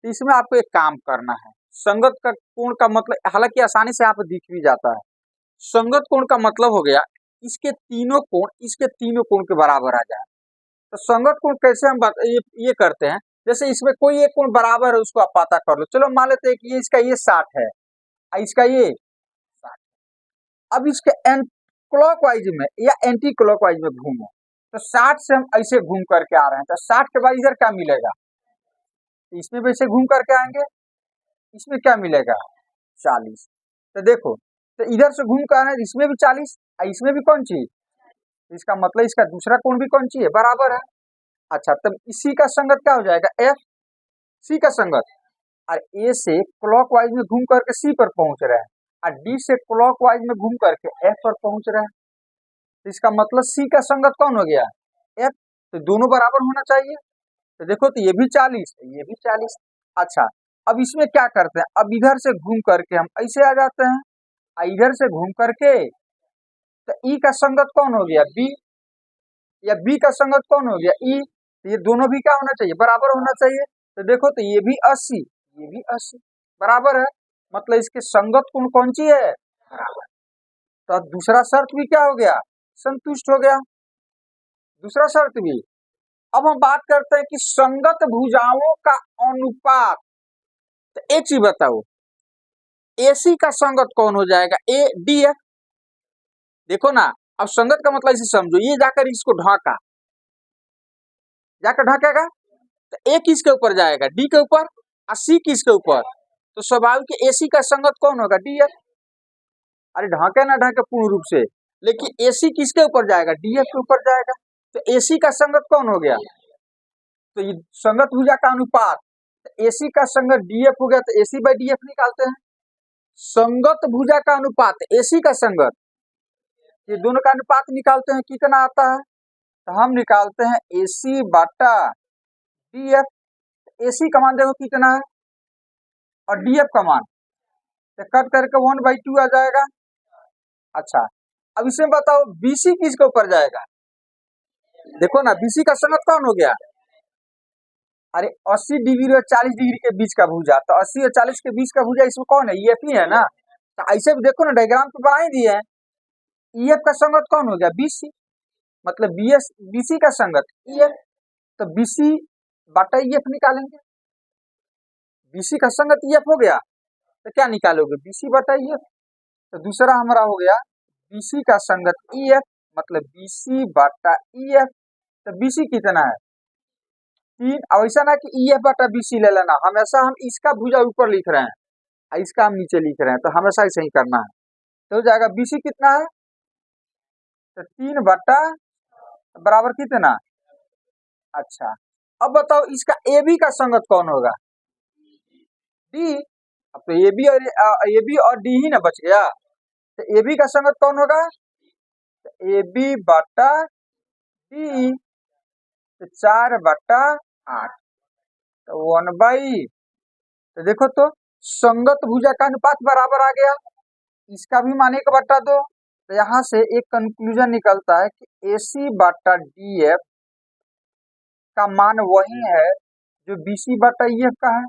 तो इसमें आपको एक काम करना है। संगत का कोण का मतलब, हालांकि आसानी से यहाँ पर दिख भी जाता है, संगत कोण का मतलब हो गया इसके तीनों कोण इसके तीनों कोण के बराबर आ जाए। तो संगत कोण कैसे हम ये करते हैं, जैसे इसमें कोई एक कोण बराबर है उसको आप पता कर लो। चलो मान लेते हैं कि ये इसका ये 60 है और इसका ये 60। अब इसके क्लॉकवाइज में या एंटी क्लॉकवाइज में घूमो, तो 60 से हम ऐसे घूम करके आ रहे हैं, तो 60 के बाद इधर क्या मिलेगा, इसमें भी ऐसे घूम करके आएंगे, इसमें क्या मिलेगा, 40। तो देखो, तो इधर से घूम कर आ रहे हैं, इसमें भी 40 और इसमें भी कौन चीज, इसका मतलब इसका दूसरा कोण भी कौन सी है, बराबर है। अच्छा, तब इसी का संगत क्या हो जाएगा, एफ, सी का संगत। और ए से क्लॉकवाइज में घूम करके सी पर पहुंच रहे हैं और डी से क्लॉकवाइज में घूम करके एफ पर पहुंच रहे हैं, तो इसका मतलब सी का संगत कौन हो गया, एफ। तो दोनों बराबर होना चाहिए। तो देखो, तो ये भी 40, ये भी 40। अच्छा, अब इसमें क्या करते हैं, अब इधर से घूम करके हम ऐसे आ जाते हैं और इधर से घूम करके, तो ई का संगत कौन हो गया, बी, या बी का संगत कौन हो गया, ई। तो ये दोनों भी क्या होना चाहिए, बराबर होना चाहिए। तो देखो, तो ये भी 80, ये भी 80 बराबर है, मतलब इसके संगत कोण कौन सी है, बराबर। तो दूसरा शर्त भी क्या हो गया, संतुष्ट हो गया, दूसरा शर्त भी। अब हम बात करते हैं कि संगत भुजाओं का अनुपात। तो एक चीज बताओ, एसी का संगत कौन हो जाएगा, ए डी एफ। देखो ना, अब संगत का मतलब इसे समझो, ये जाकर इसको ढाका, जाकर ढकेगा, तो ए किसके ऊपर जाएगा, डी के ऊपर, और सी किसके ऊपर, तो स्वाभाविक एसी का संगत कौन होगा, डी एफ। अरे ढके ना ढके पूर्ण रूप से, लेकिन एसी किसके ऊपर जाएगा, डी एफ के ऊपर जाएगा। तो एसी का संगत कौन हो गया, तो ये संगत भुजा का अनुपात, तो एसी का संगत डी एफ हो गया, तो एसी बाई डी एफ निकालते हैं। संगत भुजा का अनुपात एसी का संगत, ये दोनों का अनुपात निकालते हैं, कितना आता है, तो हम निकालते हैं एसी बाटा डी एफ। एसी का मान देखो कितना है और डी एफ का मान, तो कट करके 1/2 आ जाएगा। अच्छा, अब इसमें बताओ बीसी किसके ऊपर जाएगा, देखो ना बीसी का संगत कौन हो गया, अरे 80 डिग्री और 40 डिग्री के बीच का भुजा, तो 80 और 40 के बीच का भुजा इसमें कौन है, ईएफ ही है ना। तो ऐसे भी देखो ना, डायग्राम तो बना ही दिए हैं, ईएफ का संगत कौन हो गया, बीसी, मतलब बीएस, बीसी का संगत ईएफ। तो बीसी बाटा ईएफ निकालेंगे, बीसी का संगत ईएफ हो गया, तो क्या निकालोगे, बीसी बाटा ईएफ। तो दूसरा हमारा हो गया बीसी का संगत ईएफ, मतलब बीसी बाटा ईएफ। तो बीसी कितना है, 3। अब ऐसा ना कि ईएफ बाटा बीसी ले लेना, हमेशा हम इसका भुजा ऊपर लिख रहे हैं और इसका हम नीचे लिख रहे हैं, तो हमेशा ऐसे ही करना है। तो हो जाएगा बीसी कितना है, तो 3 बटा बराबर कितना। अच्छा, अब बताओ इसका ए बी का संगत कौन होगा, डी। अब तो ए बी और डी ही ना बच गया, तो ए बी का संगत कौन होगा, तो ए बी बटा डी, तो 4/8, तो 1/। तो देखो, तो संगत भुजा का अनुपात बराबर आ गया, इसका भी मान 1/2। तो यहाँ से एक कंक्लूजन निकलता है कि एसी बाटा डी एफ का मान वही है जो बीसी बाटा ई एफ का है,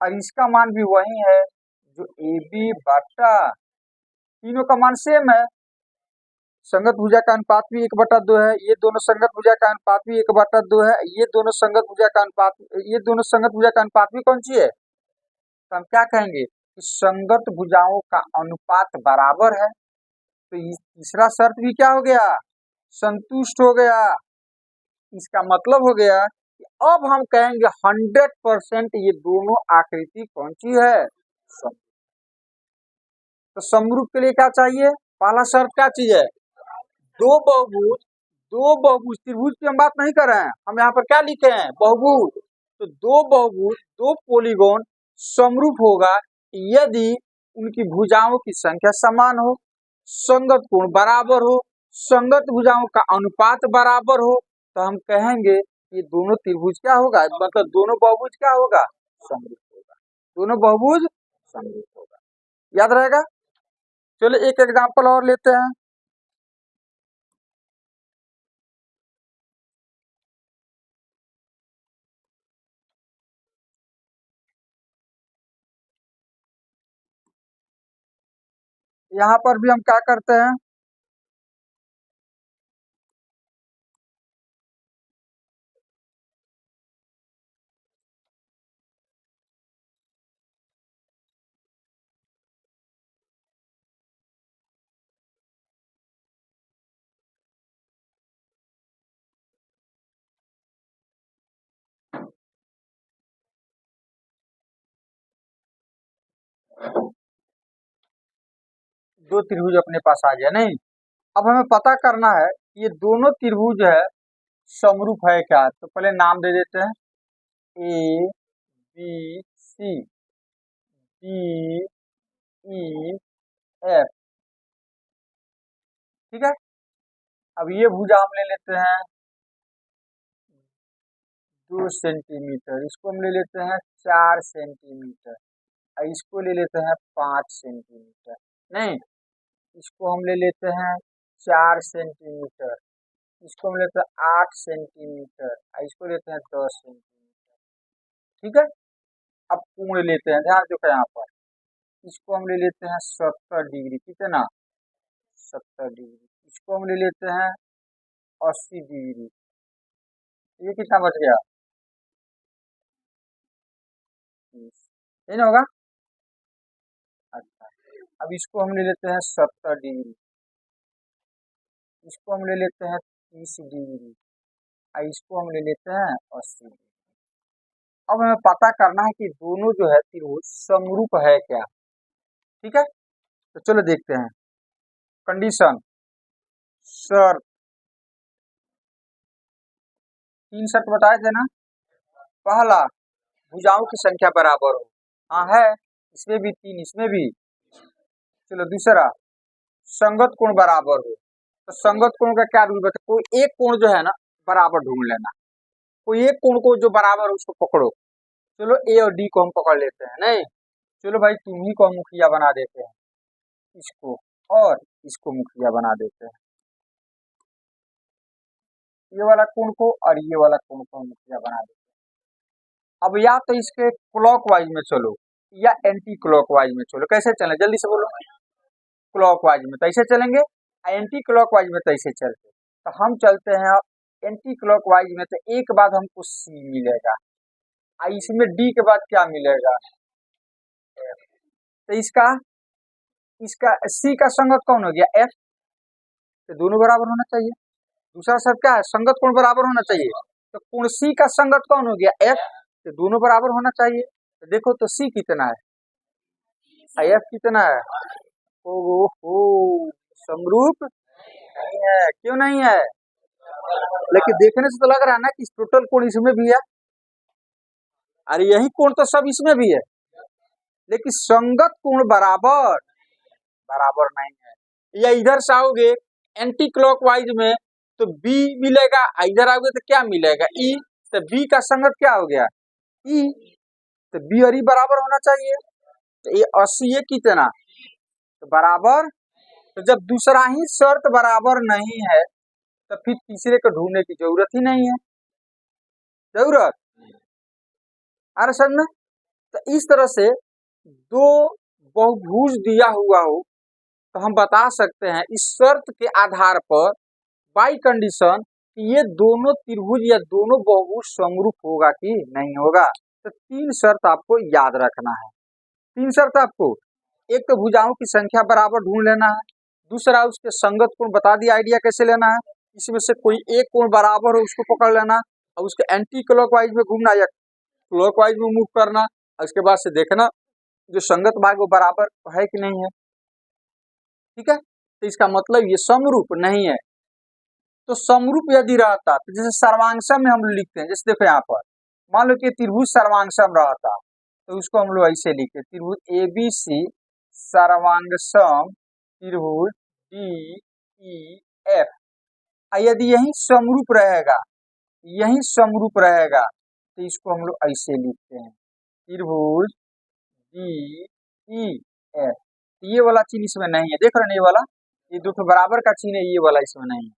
और इसका मान भी वही है जो ए बी बाटा, तीनों का मान सेम है, संगत भुजा का अनुपात भी 1/2 है, ये दोनों संगत भुजा का अनुपात भी 1/2 है, ये दोनों संगत भुजा का अनुपात, ये दोनों संगत भुजा का अनुपात भी कौन सी है, तो हम क्या कहेंगे कि संगत भुजाओं का अनुपात बराबर है। तो तीसरा शर्त भी क्या हो गया, संतुष्ट हो गया। इसका मतलब हो गया कि अब हम कहेंगे 100% ये दोनों आकृति कौन सी है, समरूप। तो समरूप के लिए क्या चाहिए, पहला शर्त क्या चीज है, दो बहुभुज त्रिभुज की हम बात नहीं कर रहे हैं, हम यहाँ पर क्या लिखे हैं, बहुभुज। तो दो बहुभुज, दो पॉलीगॉन समरूप होगा यदि उनकी भुजाओं की संख्या समान हो, संगत कोण बराबर हो, संगत भुजाओं का अनुपात बराबर हो, तो हम कहेंगे ये दोनों त्रिभुज क्या होगा, मतलब दोनों बहुभुज क्या होगा, समरूप होगा, दोनों बहुभुज समरूप होगा। याद रहेगा। चलो एक एग्जांपल और लेते हैं। यहाँ पर भी हम क्या करते हैं, दो त्रिभुज अपने पास आ गया नहीं। अब हमें पता करना है ये दोनों त्रिभुज है समरूप है क्या, तो पहले नाम दे देते हैं, A B C D E F, ठीक है। अब ये भुजा हम ले लेते हैं 2 सेंटीमीटर, इसको हम ले लेते हैं 4 सेंटीमीटर, और इसको ले लेते हैं 5 सेंटीमीटर, नहीं इसको हम ले लेते हैं 4 सेंटीमीटर, इसको हम लेते हैं 8 सेंटीमीटर, और इसको लेते हैं 10 सेंटीमीटर, ठीक है। अब कोण लेते हैं, ध्यान देखो यहाँ पर, इसको हम ले लेते हैं 70 डिग्री, कितना 70 डिग्री, इसको हम ले लेते हैं 80 डिग्री, ये कितना बच गया, 30, ये ना होगा। अच्छा, अब इसको हम ले लेते हैं 70 डिग्री, इसको हम ले लेते हैं 30 डिग्री, और इसको हम ले लेते हैं 80 डिग्री। अब हमें पता करना है कि दोनों जो है त्रिभुज समरूप है क्या, ठीक है। तो चलो देखते हैं कंडीशन, शर्त, 3 शर्त बताए थे ना। पहला, भुजाओं की संख्या बराबर हो, हाँ है, इसमें भी 3, इसमें भी। चलो दूसरा, संगत कोण बराबर हो, तो संगत कोण का क्या रूल बता, कोई एक कोण जो है ना बराबर ढूंढ लेना, कोई एक कोण को जो बराबर है उसको पकड़ो। चलो ए और डी को हम पकड़ लेते हैं, नहीं चलो भाई तुम ही को हम मुखिया बना देते हैं, इसको और इसको मुखिया बना देते हैं, ये वाला कोण को और ये वाला कोण को हम मुखिया बना देते हैं। अब या तो इसके क्लॉकवाइज में चलो या एंटी क्लॉकवाइज में चलो, कैसे चले जल्दी से बोलो, क्लॉकवाइज में तो ऐसे चलेंगे, एंटी क्लॉकवाइज में तो ऐसे चलते, तो हम चलते हैं अब एंटी क्लॉकवाइज में, तो एक बाद हमको सी मिलेगा, इसमें डी के बाद क्या मिलेगा, तो इसका इसका सी का संगत कौन हो गया, एफ, तो दोनों बराबर होना चाहिए। दूसरा शर्त क्या है, संगत कोण बराबर होना चाहिए, तो कोण सी का संगत कौन हो गया, एफ, तो दोनों बराबर होना चाहिए। तो देखो तो सी कितना है, एफ कितना है, ओहो समरूप नहीं है, क्यों नहीं है, लेकिन देखने से तो लग रहा है ना कि टोटल कोण इसमें भी है, अरे यही कोण तो सब इसमें भी है, लेकिन संगत कोण बराबर बराबर नहीं है। या इधर से आओगे एंटी क्लॉकवाइज में तो बी मिलेगा, इधर आओगे तो क्या मिलेगा, ई, तो बी का संगत क्या हो गया, ई, तो बी और ई बराबर होना चाहिए। तो ये 80 ये कितना, तो बराबर, तो जब दूसरा ही शर्त बराबर नहीं है तो फिर तीसरे को ढूंढने की जरूरत ही नहीं है, जरूरत आ रहा समझ में। तो इस तरह से दो बहुभुज दिया हुआ हो तो हम बता सकते हैं इस शर्त के आधार पर बाई कंडीशन कि ये दोनों त्रिभुज या दोनों बहुभुज समरूप होगा कि नहीं होगा। तो 3 शर्त आपको याद रखना है। 3 शर्त आपको, एक तो भुजाओं की संख्या बराबर ढूंढ लेना है, दूसरा उसके संगत कोण बता दिया, आइडिया कैसे लेना है, इसमें से कोई एक कोण बराबर हो उसको पकड़ लेना और उसके एंटी क्लॉकवाइज में घूमना या क्लॉकवाइज में मूव करना और उसके बाद से देखना जो संगत भाग वो बराबर है कि नहीं है। ठीक है, तो इसका मतलब ये समरूप नहीं है। तो समरूप यदि रहता तो जैसे सर्वांगसम में हम लोग लिखते हैं, जैसे देखो यहाँ पर मान लो कि त्रिभुज सर्वांगसम रहता तो उसको हम लोग ऐसे लिखते, त्रिभुज ABC सर्वांगसम त्रिभुज DEF। यदि यही समरूप रहेगा, यही समरूप रहेगा तो इसको हम लोग ऐसे लिखते हैं, त्रिभुज DEF। ये वाला चिन्ह इसमें नहीं है, देख रहे हैं ये वाला, ये दो बराबर का चिन्ह है, ये वाला इसमें नहीं है,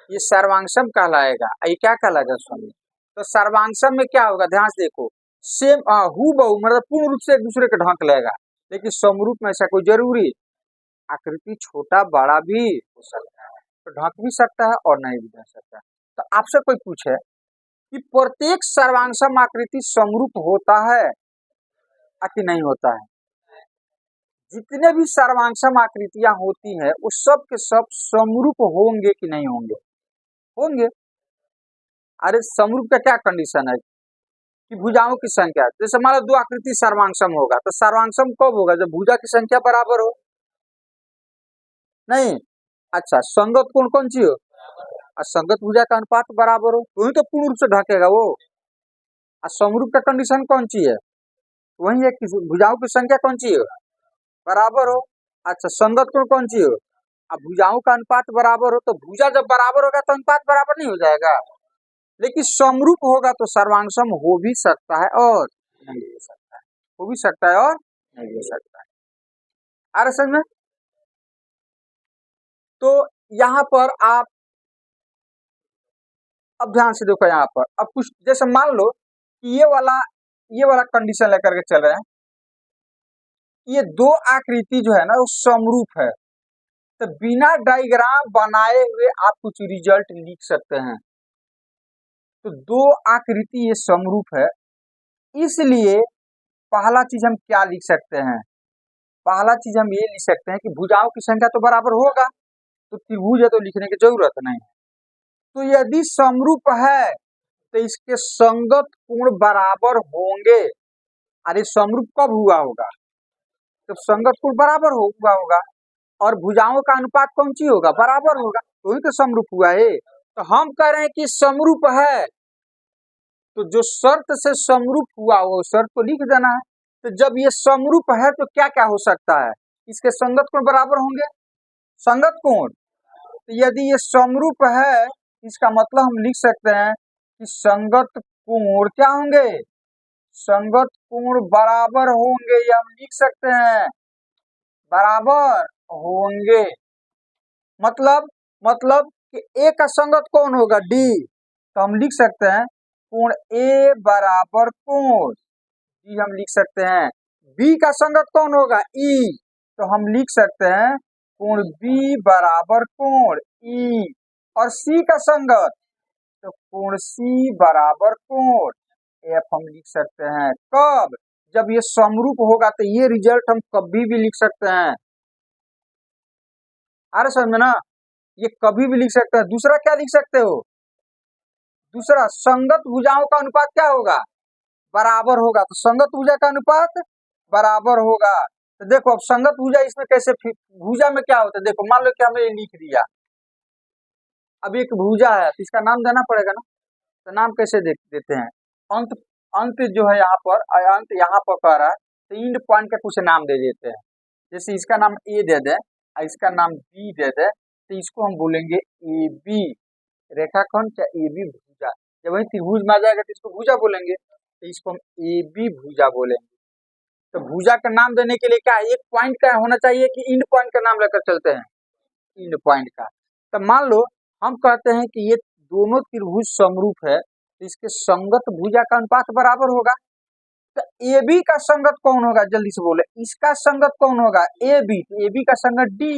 ये सर्वांगसम कहलाएगा। ये क्या कहलाएगा स्वामी? तो सर्वांगसम में क्या होगा, ध्यान से देखो, सेम हूबहू मतलब पूर्ण रूप से एक दूसरे के ढक लेगा, लेकिन समरूप में ऐसा कोई जरूरी आकृति छोटा बड़ा भी हो सकता है, तो ढक भी सकता है और नहीं भी ढक सकता है। तो आपसे कोई पूछे कि प्रत्येक सर्वांगसम आकृति समरूप होता है कि नहीं होता है, जितने भी सर्वांगसम आकृतियां होती हैं वो सब के सब समरूप होंगे कि नहीं होंगे? होंगे। अरे समरूप का क्या कंडीशन है कि भुजाओं की संख्या, जैसे मान लो दो आकृति सर्वांगसम होगा तो सर्वांगसम कब होगा? जब भुजा की संख्या बराबर हो। नहीं, अच्छा संगत कोण कौन सी हो? संगत भुजा का अनुपात बराबर हो तो ही तो पूर्ण रूप से ढकेगा वो। समरूप का कंडीशन कौन सी है? वही है कि भुजाओं की संख्या कौन सी हो? बराबर हो। अच्छा संगत कोण कौन सी हो? अब भुजाओं का अनुपात बराबर हो, तो भुजा जब बराबर होगा तो अनुपात बराबर नहीं हो जाएगा। लेकिन समरूप होगा तो सर्वांगसम हो भी सकता है और नहीं हो सकता है, हो भी सकता है और नहीं हो सकता है। आ रहा समझ में? तो यहाँ पर आप अब ध्यान से देखो, यहाँ पर अब कुछ जैसे मान लो कि ये वाला कंडीशन लेकर के चल रहे हैं, ये दो आकृति जो है ना वो समरूप है, तो बिना डायग्राम बनाए हुए आप कुछ रिजल्ट लिख सकते हैं। तो दो आकृति ये समरूप है, इसलिए पहला चीज हम क्या लिख सकते हैं? पहला चीज हम ये लिख सकते हैं कि भुजाओं की संख्या तो बराबर होगा, तो त्रिभुज है तो लिखने की जरूरत नहीं। तो यदि समरूप है तो इसके संगत कोण बराबर होंगे। अरे समरूप कब हुआ होगा? तो संगत कोण बराबर हुआ होगा और भुजाओं का अनुपात कौन सी होगा? बराबर होगा, तो ही तो समरूप हुआ है। तो हम कह रहे हैं कि समरूप है, तो जो शर्त से समरूप हुआ वो शर्त को लिख देना है। तो जब ये समरूप है तो क्या क्या हो सकता है? इसके संगत कोण बराबर होंगे, संगत कोण। तो यदि ये समरूप है इसका मतलब हम लिख सकते हैं कि संगत कोण क्या होंगे? संगत कोण बराबर होंगे, ये हम लिख सकते हैं, बराबर होंगे। मतलब कि ए का संगत कौन होगा? डी, तो हम लिख सकते हैं कोण ए बराबर कोण डी, हम लिख सकते हैं। बी का संगत कौन होगा? ई, तो हम लिख सकते हैं कोण बी बराबर कोण ई। और सी का संगत, तो कोण सी बराबर कोण एफ हम लिख सकते हैं। कब? जब ये समरूप होगा, तो ये रिजल्ट हम कभी भी लिख सकते हैं। आ रहा समझ में ना? ये कभी भी लिख सकते हैं। दूसरा क्या लिख सकते हो? दूसरा संगत भुजाओं का अनुपात क्या होगा? बराबर होगा, तो संगत भुजा का अनुपात बराबर होगा। तो देखो अब संगत भुजा इसमें कैसे, भुजा में क्या होता है देखो, मान लो कि हमने ये लिख दिया, अब एक भुजा है तो इसका नाम देना पड़ेगा ना, तो नाम कैसे देते हैं? अंत, अंत जो है यहाँ पर, अंत यहाँ पर कह रहा है तो इंड पॉइंट का कुछ नाम दे देते हैं। जैसे इसका नाम ए दे दे, इसका नाम बी दे दे, तो इसको हम बोलेंगे ए बी रेखाखंड या ए बी भुजा। जब वही त्रिभुज में आ जाएगा तो इसको भुजा बोलेंगे, तो इसको हम ए बी भुजा बोलेंगे। तो भुजा का नाम देने के लिए क्या एक पॉइंट का होना चाहिए कि इंड पॉइंट का नाम लेकर चलते हैं? इंड पॉइंट का। तो मान लो हम कहते हैं कि ये दोनों त्रिभुज समरूप है, तो इसके संगत भुजा का अनुपात बराबर होगा। तो ए बी का संगत कौन होगा? जल्दी से बोले, इसका संगत कौन होगा? ए बी, तो ए बी का संगत डी,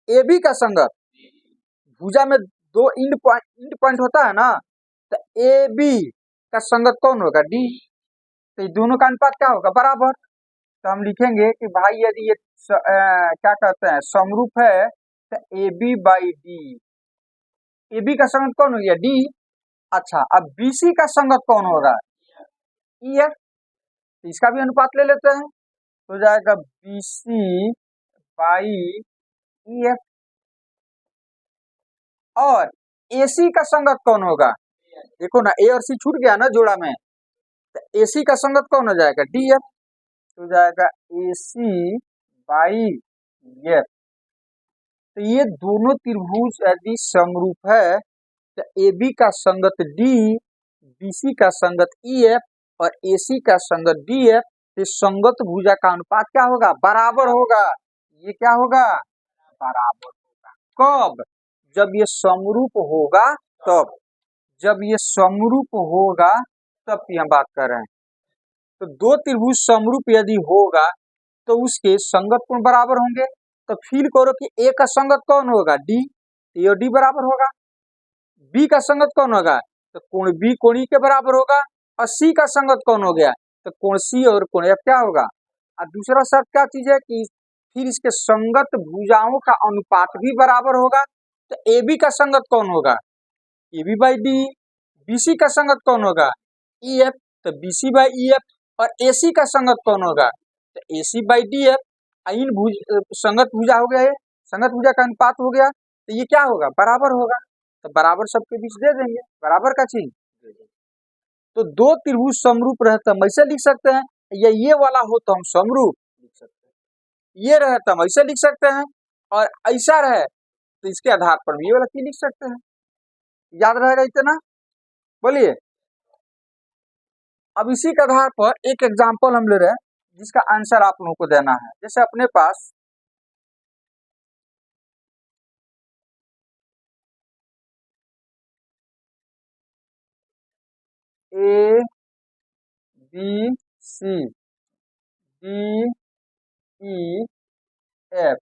ए बी का संगत, भुजा में दो इंड पॉइंट होता है ना, तो ए बी का संगत कौन होगा? डी। तो ये दोनों का अनुपात क्या होगा? बराबर। तो हम लिखेंगे कि भाई यदि ये क्या कहते हैं समरूप है, तो A B by D, A B का संगत कौन हो गया? डी। अच्छा, अब बी सी का संगत कौन होगा? E F. इसका भी अनुपात ले लेते हैं, तो जाएगा B C by E F. और ए सी का संगत कौन होगा? देखो ना, ए और सी छूट गया ना जोड़ा में, तो ए सी का संगत कौन हो जाएगा? D F. तो जाएगा ए सी बाई एफ। तो ये दोनों त्रिभुज यदि समरूप है, तो ए बी का संगत डी, बी सी का संगत ई एफ और ए सी का संगत डी एफ, तो संगत भुजा का अनुपात क्या होगा? बराबर होगा। ये क्या होगा? बराबर होगा। कब? जब ये समरूप होगा तब। जब ये समरूप होगा तब की हम बात कर रहे हैं। तो दो त्रिभुज समरूप यदि होगा तो उसके संगत कोण बराबर होंगे। तो फील करो कि ए का संगत कौन होगा? डी। ए और डी बराबर होगा। बी का संगत कौन होगा? तो कोण बी कोण ई के बराबर होगा। और सी का संगत कौन हो गया? तो कोण सी और कोण एफ क्या होगा? और दूसरा शर्त क्या चीज है कि फिर इसके संगत भुजाओं का अनुपात भी बराबर होगा। तो ए बी का संगत कौन होगा? A B by D. B C का संगत कौन होगा? E F. तो B C by E F. और ए सी का संगत कौन होगा? तो A C by D F. इन संगत भुजा हो गया, ये संगत भुजा का अनुपात हो गया, तो ये क्या होगा? बराबर होगा। तो बराबर सबके बीच दे देंगे, बराबर का चिन्ह दे देंगे। तो दो त्रिभुज समरूप रहे तो हम ऐसे लिख सकते हैं, या ये वाला हो तो हम समरूप लिख सकते हैं, ये रहे तो हम ऐसे लिख सकते हैं, और ऐसा रहे तो इसके आधार पर भी ये वाला चीज लिख सकते हैं। याद रहेगा इतना? बोलिए। अब इसी के आधार पर एक एग्जाम्पल हम ले रहे हैं जिसका आंसर आप लोगों को देना है। जैसे अपने पास A B C D E F,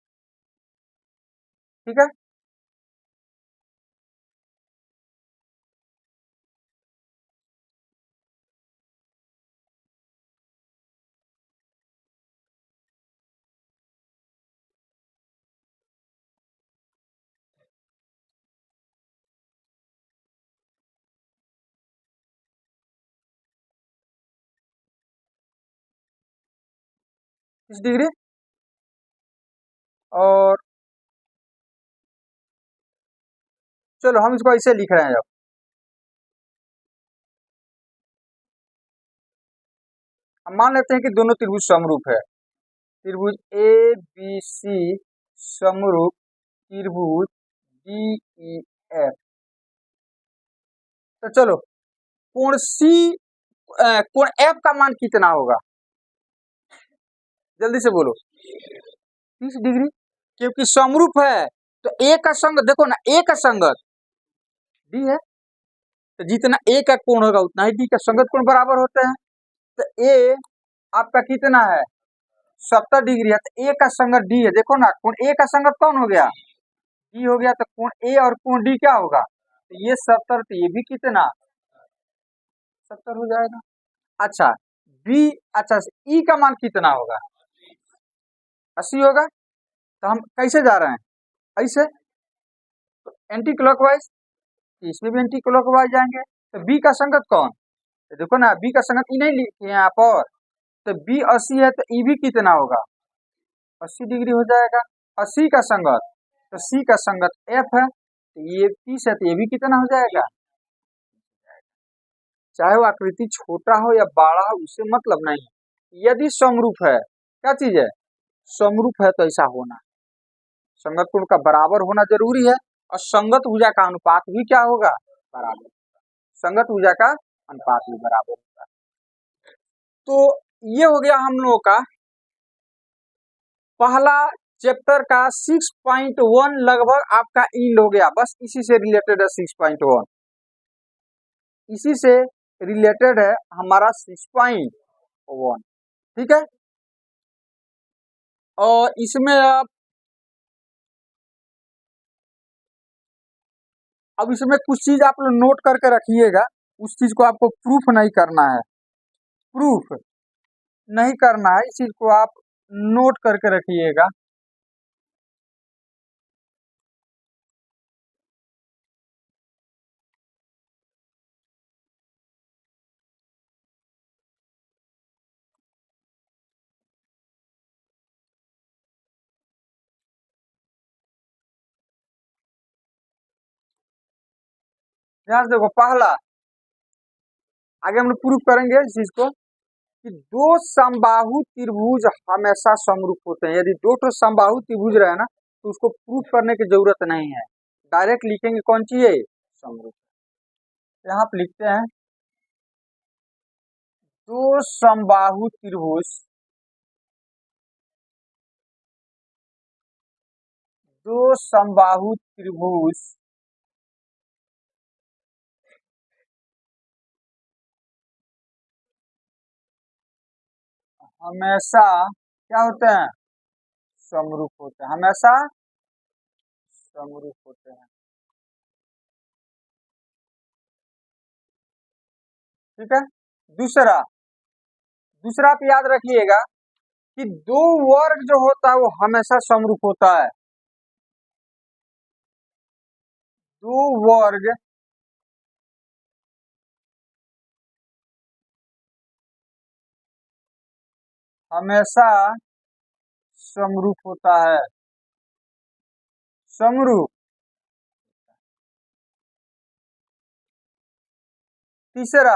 ठीक है। किस डिग्री? और चलो हम इसको ऐसे लिख रहे हैं। अब मान लेते हैं कि दोनों त्रिभुज समरूप है। त्रिभुज ए बी सी समरूप त्रिभुज डी ई एफ। तो चलो, कोण सी कोण एफ का मान कितना होगा? जल्दी से बोलो। 30 डिग्री। क्योंकि समरूप है तो ए का संगत देखो ना, ए का संगत डी है, तो जितना ए का कोण होगा उतना ही डी का संगत कोण बराबर होते हैं। तो ए आपका कितना है? 70 डिग्री है, तो ए का संगत डी है। देखो ना, कोण ए का संगत कौन हो गया? डी हो गया। तो कोण ए और कोण डी क्या होगा? तो ये 70, तो ये भी कितना? 70 हो जाएगा। अच्छा, बी, अच्छा ई का मान कितना होगा? 80 होगा। तो हम कैसे जा रहे हैं? ऐसे, तो एंटी क्लॉकवाइज, इसमें भी एंटी क्लॉकवाइज जाएंगे। तो बी का संगत कौन? तो देखो ना, बी का संगत ई नहीं लिखे यहाँ पर, तो बी 80 है, तो ई भी कितना होगा? 80 डिग्री हो जाएगा। और सी का संगत, तो सी का संगत एफ है, तो ये 30 है, तो ये भी कितना हो जाएगा? चाहे वो आकृति छोटा हो या बड़ा हो, उससे मतलब नहीं। यदि समरूप है, क्या चीज है? समरूप है तो ऐसा होना, संगत कोण का बराबर होना जरूरी है। और संगत भुजा का अनुपात भी क्या होगा? बराबर। संगत भुजा का अनुपात भी बराबर होगा। तो ये हो गया हम लोगों का पहला चैप्टर का 6.1 लगभग आपका ईल्ड हो गया। बस इसी से रिलेटेड है 6.1, इसी से रिलेटेड है हमारा 6.1, ठीक है। और इसमें आप अब इसमें कुछ चीज आप लोग नोट करके रखिएगा, उस चीज को आपको प्रूफ नहीं करना है, प्रूफ नहीं करना है, इस चीज को आप नोट करके रखिएगा। ध्यान से देखो, पहला आगे हम लोग प्रूफ करेंगे इस चीज को कि दो समबाहु त्रिभुज हमेशा समरूप होते हैं। यदि दो ठो समबाहु त्रिभुज रहे ना तो उसको प्रूफ करने की जरूरत नहीं है, डायरेक्ट लिखेंगे कौन सी है, समरूप। यहाँ पे लिखते हैं दो समबाहु त्रिभुज, दो समबाहु त्रिभुज हमेशा क्या होते हैं, समरूप होते हैं, हमेशा समरूप होते हैं। ठीक है। दूसरा, दूसरा आप याद रखिएगा कि दो वर्ग जो होता है वो हमेशा समरूप होता है। दो वर्ग हमेशा समरूप होता है, समरूप। तीसरा,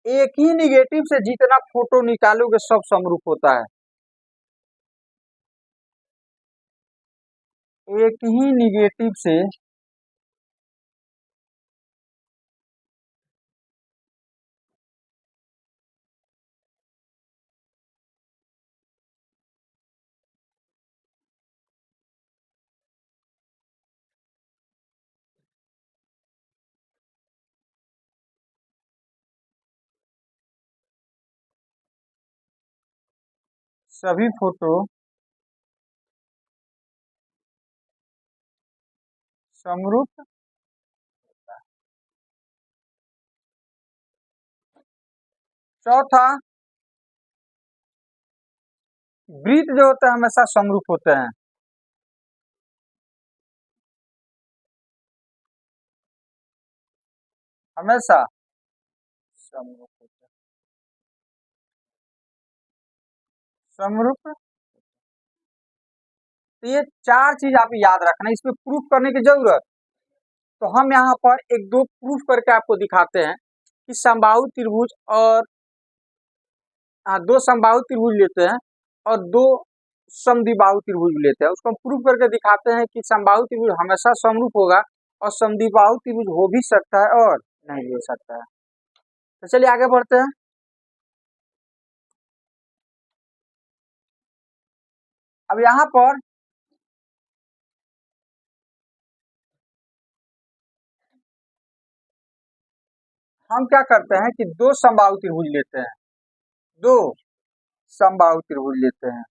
एक ही निगेटिव से जितना फोटो निकालोगे सब समरूप होता है, एक ही निगेटिव से सभी फोटो समरूप। चौथा, वृत्त जो होते हैं हमेशा समरूप होते हैं, हमेशा समरूप होते हैं, समरूप। तो ये चार चीज आप याद रखना, इसमें प्रूफ करने की जरूरत। तो हम यहाँ पर एक दो प्रूफ करके आपको दिखाते हैं कि समबाहु त्रिभुज और दो समबाहु त्रिभुज लेते हैं और दो समद्विबाहु त्रिभुज लेते हैं, उसको हम प्रूफ करके दिखाते हैं कि समबाहु त्रिभुज हमेशा समरूप होगा और समद्विबाहु त्रिभुज हो भी सकता है और नहीं भी हो सकता है। तो चलिए आगे बढ़ते हैं। अब यहाँ पर हम क्या करते हैं कि दो समबाहु त्रिभुज लेते हैं, दो समबाहु त्रिभुज लेते हैं।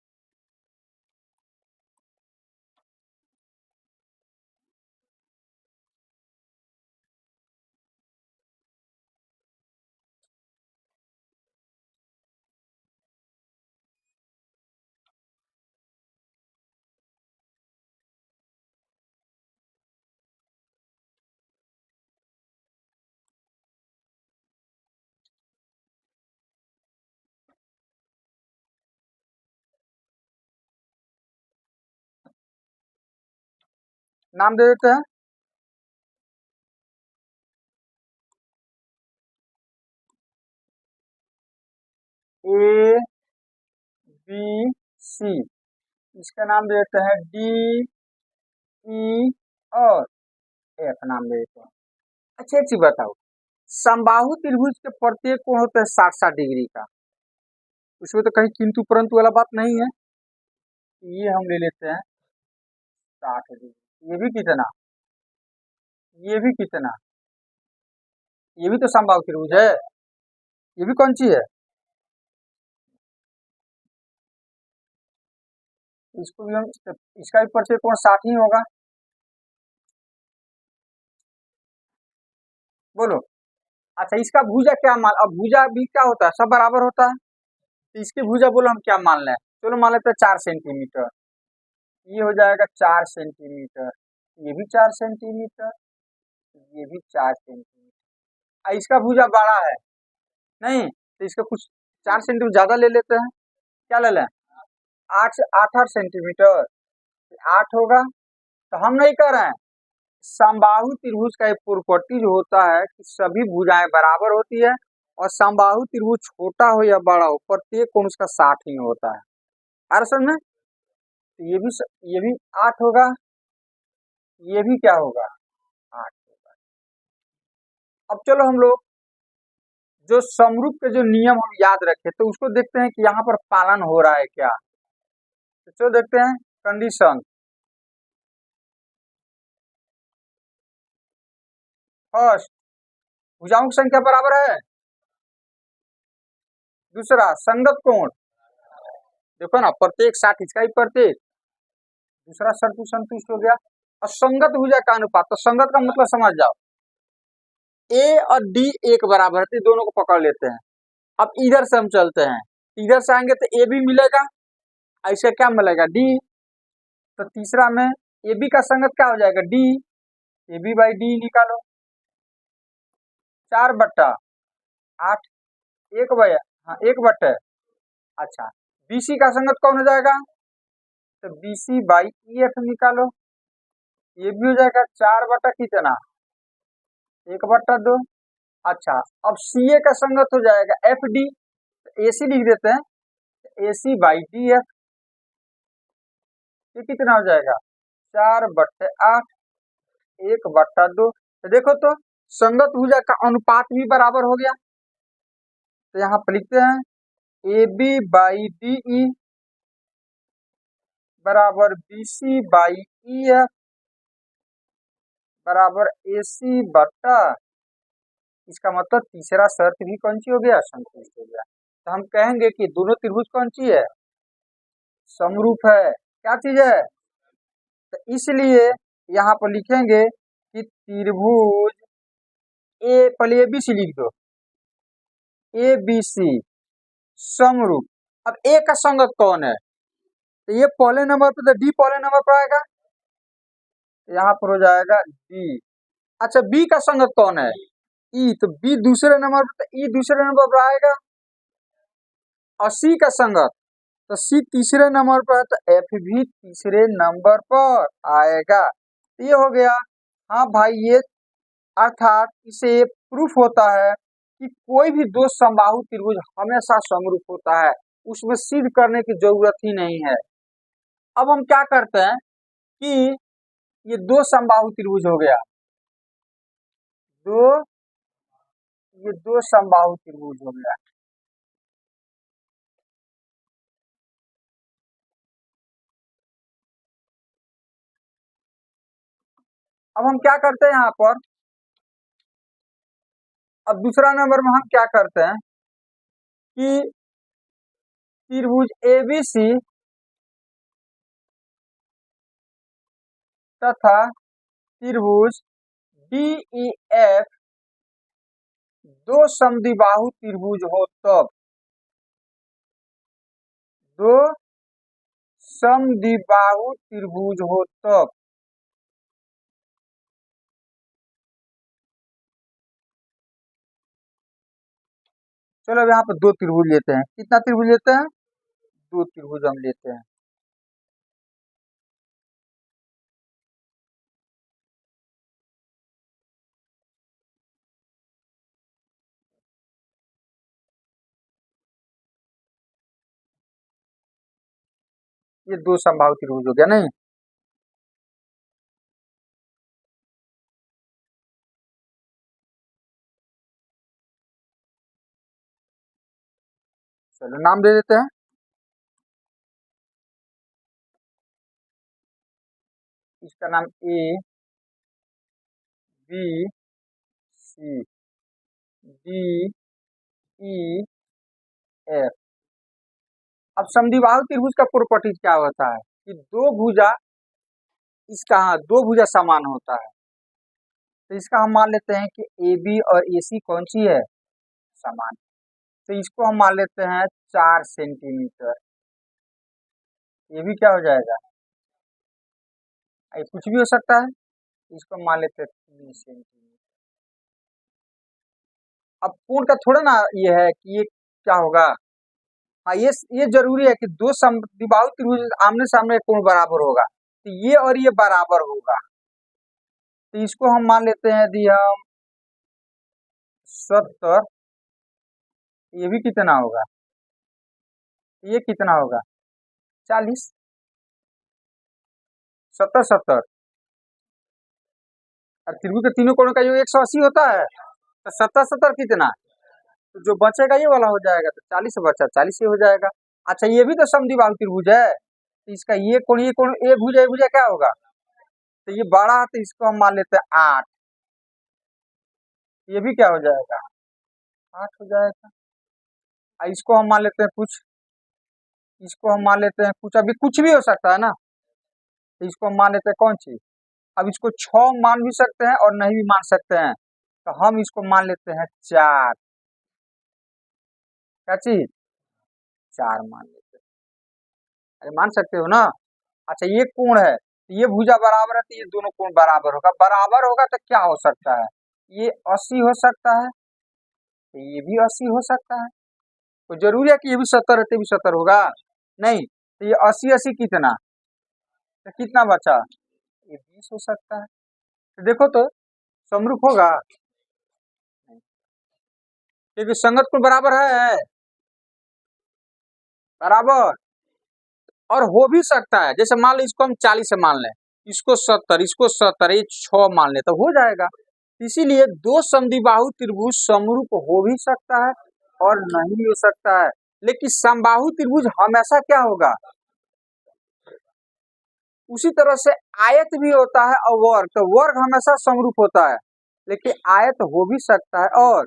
नाम दे देते हैं, ए बी सी, इसका नाम दे देते हैं डी ई और एफ नाम दे देते हैं। अच्छा एक चीज बताओ, समबाहु त्रिभुज के प्रत्येक कोण होता है 60-60 डिग्री का, उसमें तो कहीं किंतु परंतु वाला बात नहीं है। ये हम ले लेते हैं 60 डिग्री, ये भी कितना, ये भी कितना, ये भी तो समबाहु त्रिभुज है, ये भी कौन सी है, इसको भी हम, इसका भी प्रत्येक कोण 60 ही होगा। अच्छा, इसका भुजा क्या मान, अब भुजा भी क्या होता है, सब बराबर होता है, तो इसकी भुजा बोलो हम क्या मान लें, चलो मान लेते हैं 4 सेंटीमीटर। ये हो जाएगा 4 सेंटीमीटर, ये भी 4 सेंटीमीटर, ये भी 4 सेंटीमीटर। इसका भुजा बड़ा है नहीं, तो इसका कुछ 4 सेंटीमीटर ज्यादा ले लेते हैं, क्या ले लें, 8 8 8 सेंटीमीटर, 8 होगा। तो हम नहीं कर रहे हैं, समबाहु त्रिभुज का एक प्रॉपर्टी जो होता है कि सभी भुजाएं बराबर होती है, और समबाहु त्रिभुज छोटा हो या बड़ा हो, प्रत्येक कोण उसका 60 ही होता है। आ समझ में, तो ये भी 8 होगा, ये भी क्या होगा, 8 होगा। अब चलो हम लोग जो समरूप के जो नियम हम याद रखे, तो उसको देखते हैं कि यहाँ पर पालन हो रहा है क्या। तो चलो देखते हैं कंडीशन। फर्स्ट, भुजाओं की संख्या बराबर है। दूसरा, संगत कोण, देखो ना, प्रत्येक 60, इसका भी प्रत्येक, दूसरा शर्त संतुष्ट हो गया। और संगत भुजा का अनुपात, तो संगत का मतलब समझ जाओ, ए और डी एक बराबर है, तो दोनों को पकड़ लेते हैं। अब इधर से हम चलते हैं, इधर से आएंगे तो ए भी मिलेगा, ऐसे क्या मिलेगा, डी। तो तीसरा में ए बी का संगत क्या हो जाएगा, D, A B by D निकालो, 4/8, एक बाई, हाँ 1/, अच्छा, बीसी का संगत कौन हो जाएगा, तो बीसी बाई ई एफ निकालो, ये भी हो जाएगा 4 बटा कितना, 1/2। अच्छा, अब सी ए का संगत हो जाएगा एफ डी, ए सी लिख देते हैं, ए सी बाई डी एफ, ये कितना हो जाएगा, 4/8, 1/2। तो देखो तो संगत भुजा का अनुपात भी बराबर हो गया, तो यहाँ पर लिखते हैं A B by D E बराबर B C by E F बराबर ए सी बटा, इसका मतलब तीसरा शर्त भी कौन सी हो गया, संतुष्ट हो गया। तो हम कहेंगे कि दोनों त्रिभुज कौन सी है, समरूप है। क्या चीज है, तो इसलिए यहाँ पर लिखेंगे कि त्रिभुज ए, पहले ए बी सी लिख दो, ए बी सी समरूप। अब ए का संगत कौन है, तो ये पहले नंबर पे, तो डी पहले नंबर पर आएगा, यहाँ पर हो जाएगा डी। अच्छा, बी का संगत कौन है, ई, तो बी दूसरे नंबर पर, तो ई दूसरे नंबर पर आएगा। और सी का संगत, तो सी तीसरे नंबर पर है, तो एफ भी तीसरे नंबर पर आएगा। तो ये हो गया, हाँ भाई, ये अर्थात इसे प्रूफ होता है कि कोई भी दो समबाहु त्रिभुज हमेशा समरूप होता है, उसमें सिद्ध करने की जरूरत ही नहीं है। अब हम क्या करते हैं कि ये दो समबाहु त्रिभुज हो गया, दो, ये दो समबाहु त्रिभुज हो गया। अब हम क्या करते हैं यहाँ पर, अब दूसरा नंबर में हम क्या करते हैं कि त्रिभुज एबीसी तथा त्रिभुज डीईएफ दो समद्विबाहु त्रिभुज हो तब, दो समद्विबाहु त्रिभुज हो तब, चलो अब यहाँ पर दो त्रिभुज लेते हैं, कितना त्रिभुज लेते हैं, दो त्रिभुज हम लेते हैं। ये दो समबाहु त्रिभुज हो गया नहीं, चलो नाम दे देते हैं, इसका नाम A B C D E F. अब समद्विबाहु त्रिभुज का प्रॉपर्टी क्या होता है कि दो भुजा, इसका हाँ, दो भुजा समान होता है, तो इसका हम मान लेते हैं कि ए बी और ए सी कौन सी है, समान। तो इसको हम मान लेते हैं 4 सेंटीमीटर। ये भी क्या हो जाएगा, ये कुछ भी हो सकता है, इसको हम मान लेते हैं 3 सेंटीमीटर। अब कोण का थोड़ा ना ये है कि ये क्या होगा, हाँ ये जरूरी है कि दो समद्विबाहु त्रिभुज आमने सामने कोण बराबर होगा, तो ये और ये बराबर होगा। तो इसको हम मान लेते हैं यदि हम 70, ये भी कितना होगा, ये कितना होगा 40, 70 70, और त्रिभुज के तीनों कोणों का योग 180 होता है। तो 70 70 कितना, तो जो बचेगा ये वाला हो जाएगा, तो 40 बचा 40 ही हो जाएगा। अच्छा ये भी तो समद्विबाहु त्रिभुज है, तो इसका ये कोण ये भुजा क्या होगा, तो ये बड़ा है, तो इसको हम मान लेते हैं 8, ये भी क्या हो जाएगा 8 हो जाएगा। इसको हम मान लेते हैं कुछ, इसको हम मान लेते हैं कुछ, अभी कुछ भी हो सकता है ना, तो इसको हम मान लेते हैं कौन सी, अब इसको 6 मान भी सकते हैं और नहीं भी मान सकते हैं, तो हम इसको मान लेते हैं 4, क्या चीज 4 मान लेते हैं, अरे मान सकते हो ना। अच्छा ये कोण है, ये भुजा बराबर है, तो ये दोनों कोण बराबर होगा, बराबर होगा तो क्या हो सकता है, ये 80 हो सकता है, तो ये भी 80 हो सकता है। तो जरूरी है कि ये भी 70 है, तो भी 70 होगा नहीं, तो ये 80 80 कितना, तो कितना बचा, ये 20 हो सकता है। तो देखो तो समरूप होगा, क्योंकि संगत कोण बराबर है, बराबर, और हो भी सकता है, जैसे मान लो इसको हम 40 से मान लें, इसको 70, इसको 70, ये 6 मान ले तो हो जाएगा। इसीलिए दो समद्विबाहु त्रिभुज समरूप हो भी सकता है और नहीं भी हो सकता है, लेकिन समबाहु त्रिभुज हमेशा क्या होगा, उसी तरह से आयत भी होता है और वर्ग, तो वर्ग हमेशा समरूप होता है, लेकिन आयत हो भी सकता है, और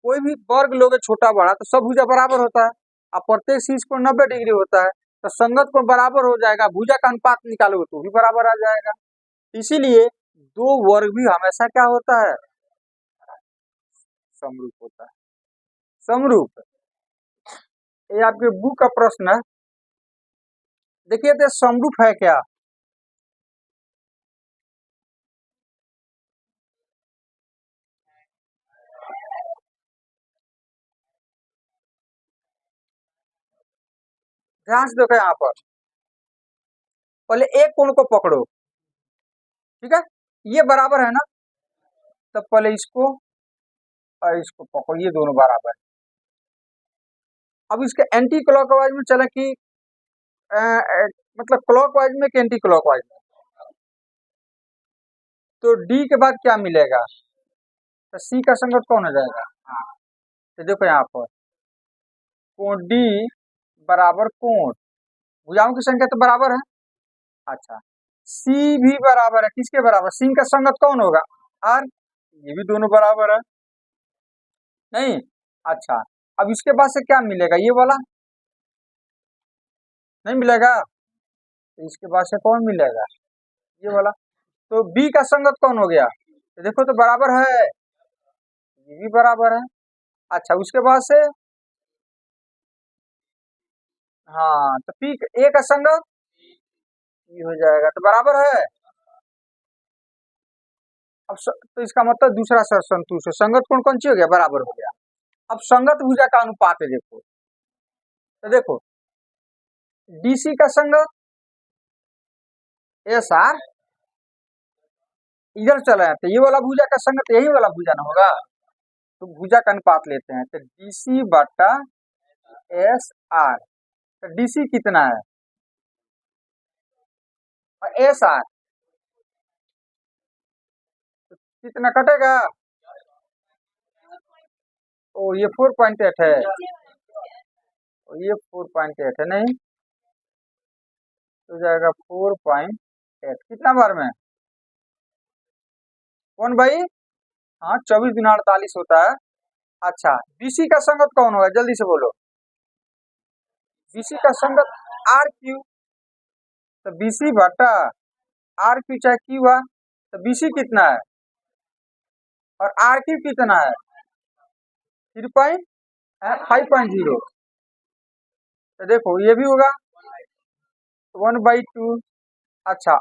कोई भी वर्ग लोगे छोटा बड़ा तो सब भुजा बराबर होता है, अब प्रत्येक चीज को 90 डिग्री होता है, तो संगत को बराबर हो जाएगा, भुजा का अनुपात निकालोगे तो भी बराबर आ जाएगा। इसीलिए दो वर्ग भी हमेशा क्या होता है, समरूप होता है, समरूप। ये आपके बुक का प्रश्न है, देखिए तो समरूप है क्या, ध्यान से देखो यहाँ पर, पहले एक कोण को पकड़ो, ठीक है, ये बराबर है ना, तब पहले इसको और इसको पकड़ो, ये दोनों बराबर है। अब इसके एंटी क्लॉकवाइज में चले कि मतलब क्लॉकवाइज में कि एंटी क्लॉकवाइज में, तो डी के बाद क्या मिलेगा, तो सी का संगत कौन हो जाएगा, हाँ, तो देखो यहाँ पर कोण डी बराबर कोण, भुजाओं की संख्या तो बराबर है, अच्छा सी भी बराबर है, किसके बराबर, सी का संगत कौन होगा, आर, ये भी दोनों बराबर है, नहीं, अच्छा अब इसके बाद से क्या मिलेगा, ये वाला नहीं मिलेगा, तो इसके बाद से कौन मिलेगा, ये वाला, तो बी का संगत कौन हो गया, तो देखो तो बराबर है, ये भी बराबर है। अच्छा उसके बाद से हाँ, तो पी ए का संगत ये हो जाएगा, तो बराबर है। अब तो इसका मतलब दूसरा शर्त संतुष्ट है, संगत कोण कौन सी हो गया, बराबर हो गया। अब संगत भुजा का अनुपात है, देखो तो देखो डीसी का संगत एस आर, इधर चला है तो ये वाला भुजा का संगत यही वाला भुजा ना होगा, तो भुजा का अनुपात लेते हैं, तो डीसी बटा एस आर, तो डीसी कितना है और एस आर कितना कटेगा, ओ ये 4.8 है, ये 4.8 है, नहीं तो जाएगा 4.8, कितना बार में, कौन भाई, हाँ 24 गुना 48 होता है। अच्छा बीसी का संगत कौन होगा, जल्दी से बोलो, बीसी का संगत आर क्यू, तो बीसी बटा आर क्यू चाहे क्यू हुआ, तो बीसी कितना है और आर क्यूब कितना है 5.0। तो देखो ये भी होगा 1/2। अच्छा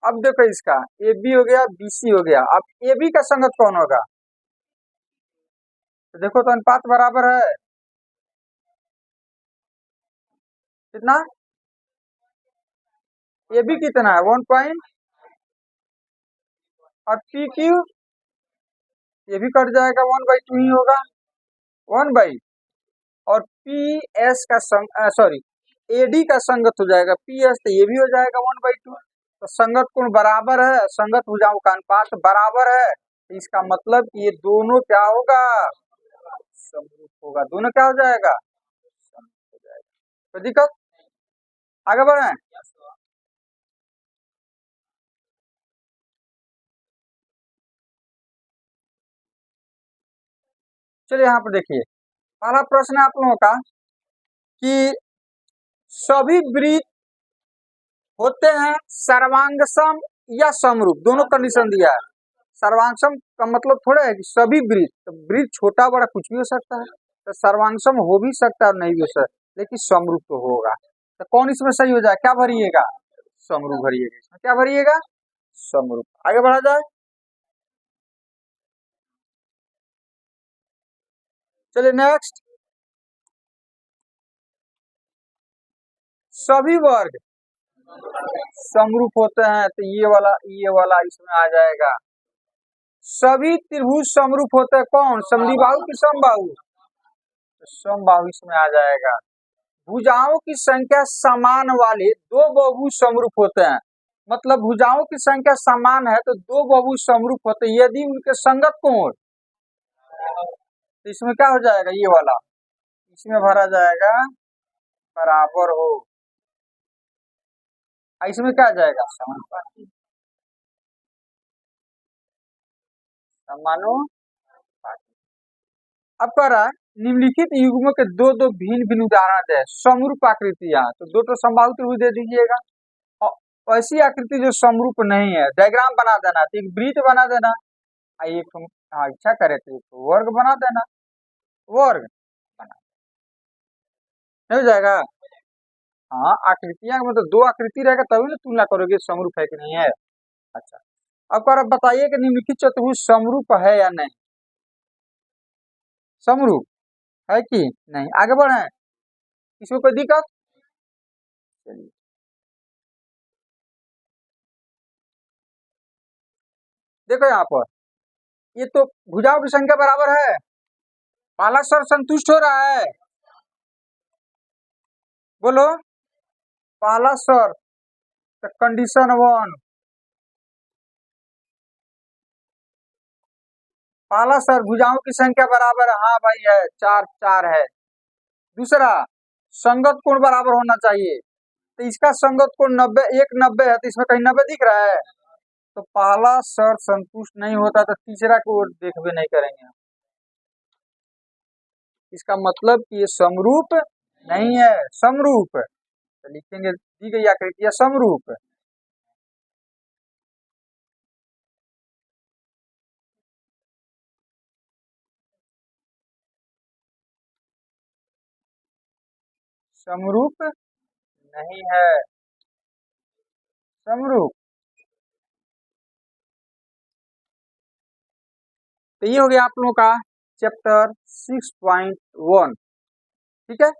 अब देखो इसका ए बी हो गया बी सी हो गया। अब ए बी का संगत कौन होगा? तो देखो तो अनुपात बराबर है कितना, ए बी कितना है 1 पॉइंट, और पी क्यू ये भी कट जाएगा 1/2 ही होगा 1 बाई, और पी एस का सॉरी ए डी का संगत हो जाएगा पी एस, तो ये भी हो जाएगा 1/2। तो संगत कोण बराबर है, संगत भुजाओं का अनुपात बराबर है, तो इसका मतलब कि ये दोनों क्या होगा समरूप होगा। दोनों क्या हो जाएगा समरूप हो जाएगा। कोई दिक्कत? आगे बढ़े। चलिए यहाँ पर देखिए पहला प्रश्न है आप लोगों का कि सभी वृत्त होते हैं सर्वांगसम या समरूप, दोनों कंडीशन दिया है। सर्वांगसम का मतलब थोड़ा है कि सभी वृत्त, तो वृत्त छोटा बड़ा कुछ भी हो सकता है, तो सर्वांगसम हो भी सकता है और नहीं भी हो सकता, लेकिन समरूप तो होगा। तो कौन इसमें सही हो जाए, क्या भरिएगा समरूप भरिएगा, इसमें क्या भरिएगा समरूप। आगे बढ़ा जाए। चलिए नेक्स्ट, सभी वर्ग समरूप होते हैं, तो ये वाला इसमें आ जाएगा। सभी त्रिभुज समरूप होते हैं, कौन समद्विबाहु की समबाहु, तो समबाहु इसमें आ जाएगा। भुजाओं की संख्या समान वाले दो बहुभुज समरूप होते हैं, मतलब भुजाओं की संख्या समान है तो दो बहुभुज समरूप होते हैं यदि उनके संगत कोण, तो इसमें क्या हो जाएगा ये वाला, इसमें भरा जाएगा बराबर हो, इसमें क्या आ जाएगा समानुपाती, समानुपाती। अब कह रहा है निम्नलिखित युग्मों के दो दो भिन्न भिन्न उदाहरण दे समरूप आकृतियां, तो दो तो समबाहु त्रिभुज दे दीजिएगा, और ऐसी आकृति जो समरूप नहीं है डायग्राम बना देना, तो एक वृत्त बना देना, एक इच्छा करे तो एक वर्ग बना देना, वर्ग बना नहीं हो जाएगा। हाँ आकृतियां मतलब दो आकृति रहेगा तभी ना तुलना करोगे समरूप है कि नहीं है। अच्छा अब कर बताइए कि निम्नलिखित चतुर्भुज समरूप है या नहीं, समरूप है कि नहीं। आगे बढ़े, इसमें कोई दिक्कत? चलिए देखो यहाँ पर ये तो भुजाओं की संख्या बराबर है, पहला शर्त संतुष्ट हो रहा है, बोलो पहला शर्त, कंडीशन 1, पहला शर्त भुजाओं की संख्या बराबर है, हाँ भाई है 4 4 है। दूसरा संगत कोण बराबर होना चाहिए, तो इसका संगत कोण 90 1 90 है, तो इसमें कहीं 90 दिख रहा है, तो पहला शर्त संतुष्ट नहीं होता तो तीसरा को देख भी नहीं करेंगे। इसका मतलब कि ये समरूप नहीं है, समरूप तो लिखेंगे दी गई आकृतियां समरूप। समरूप नहीं है, समरूप। तो ये हो गया आप लोगों का चैप्टर 6.1, ठीक है।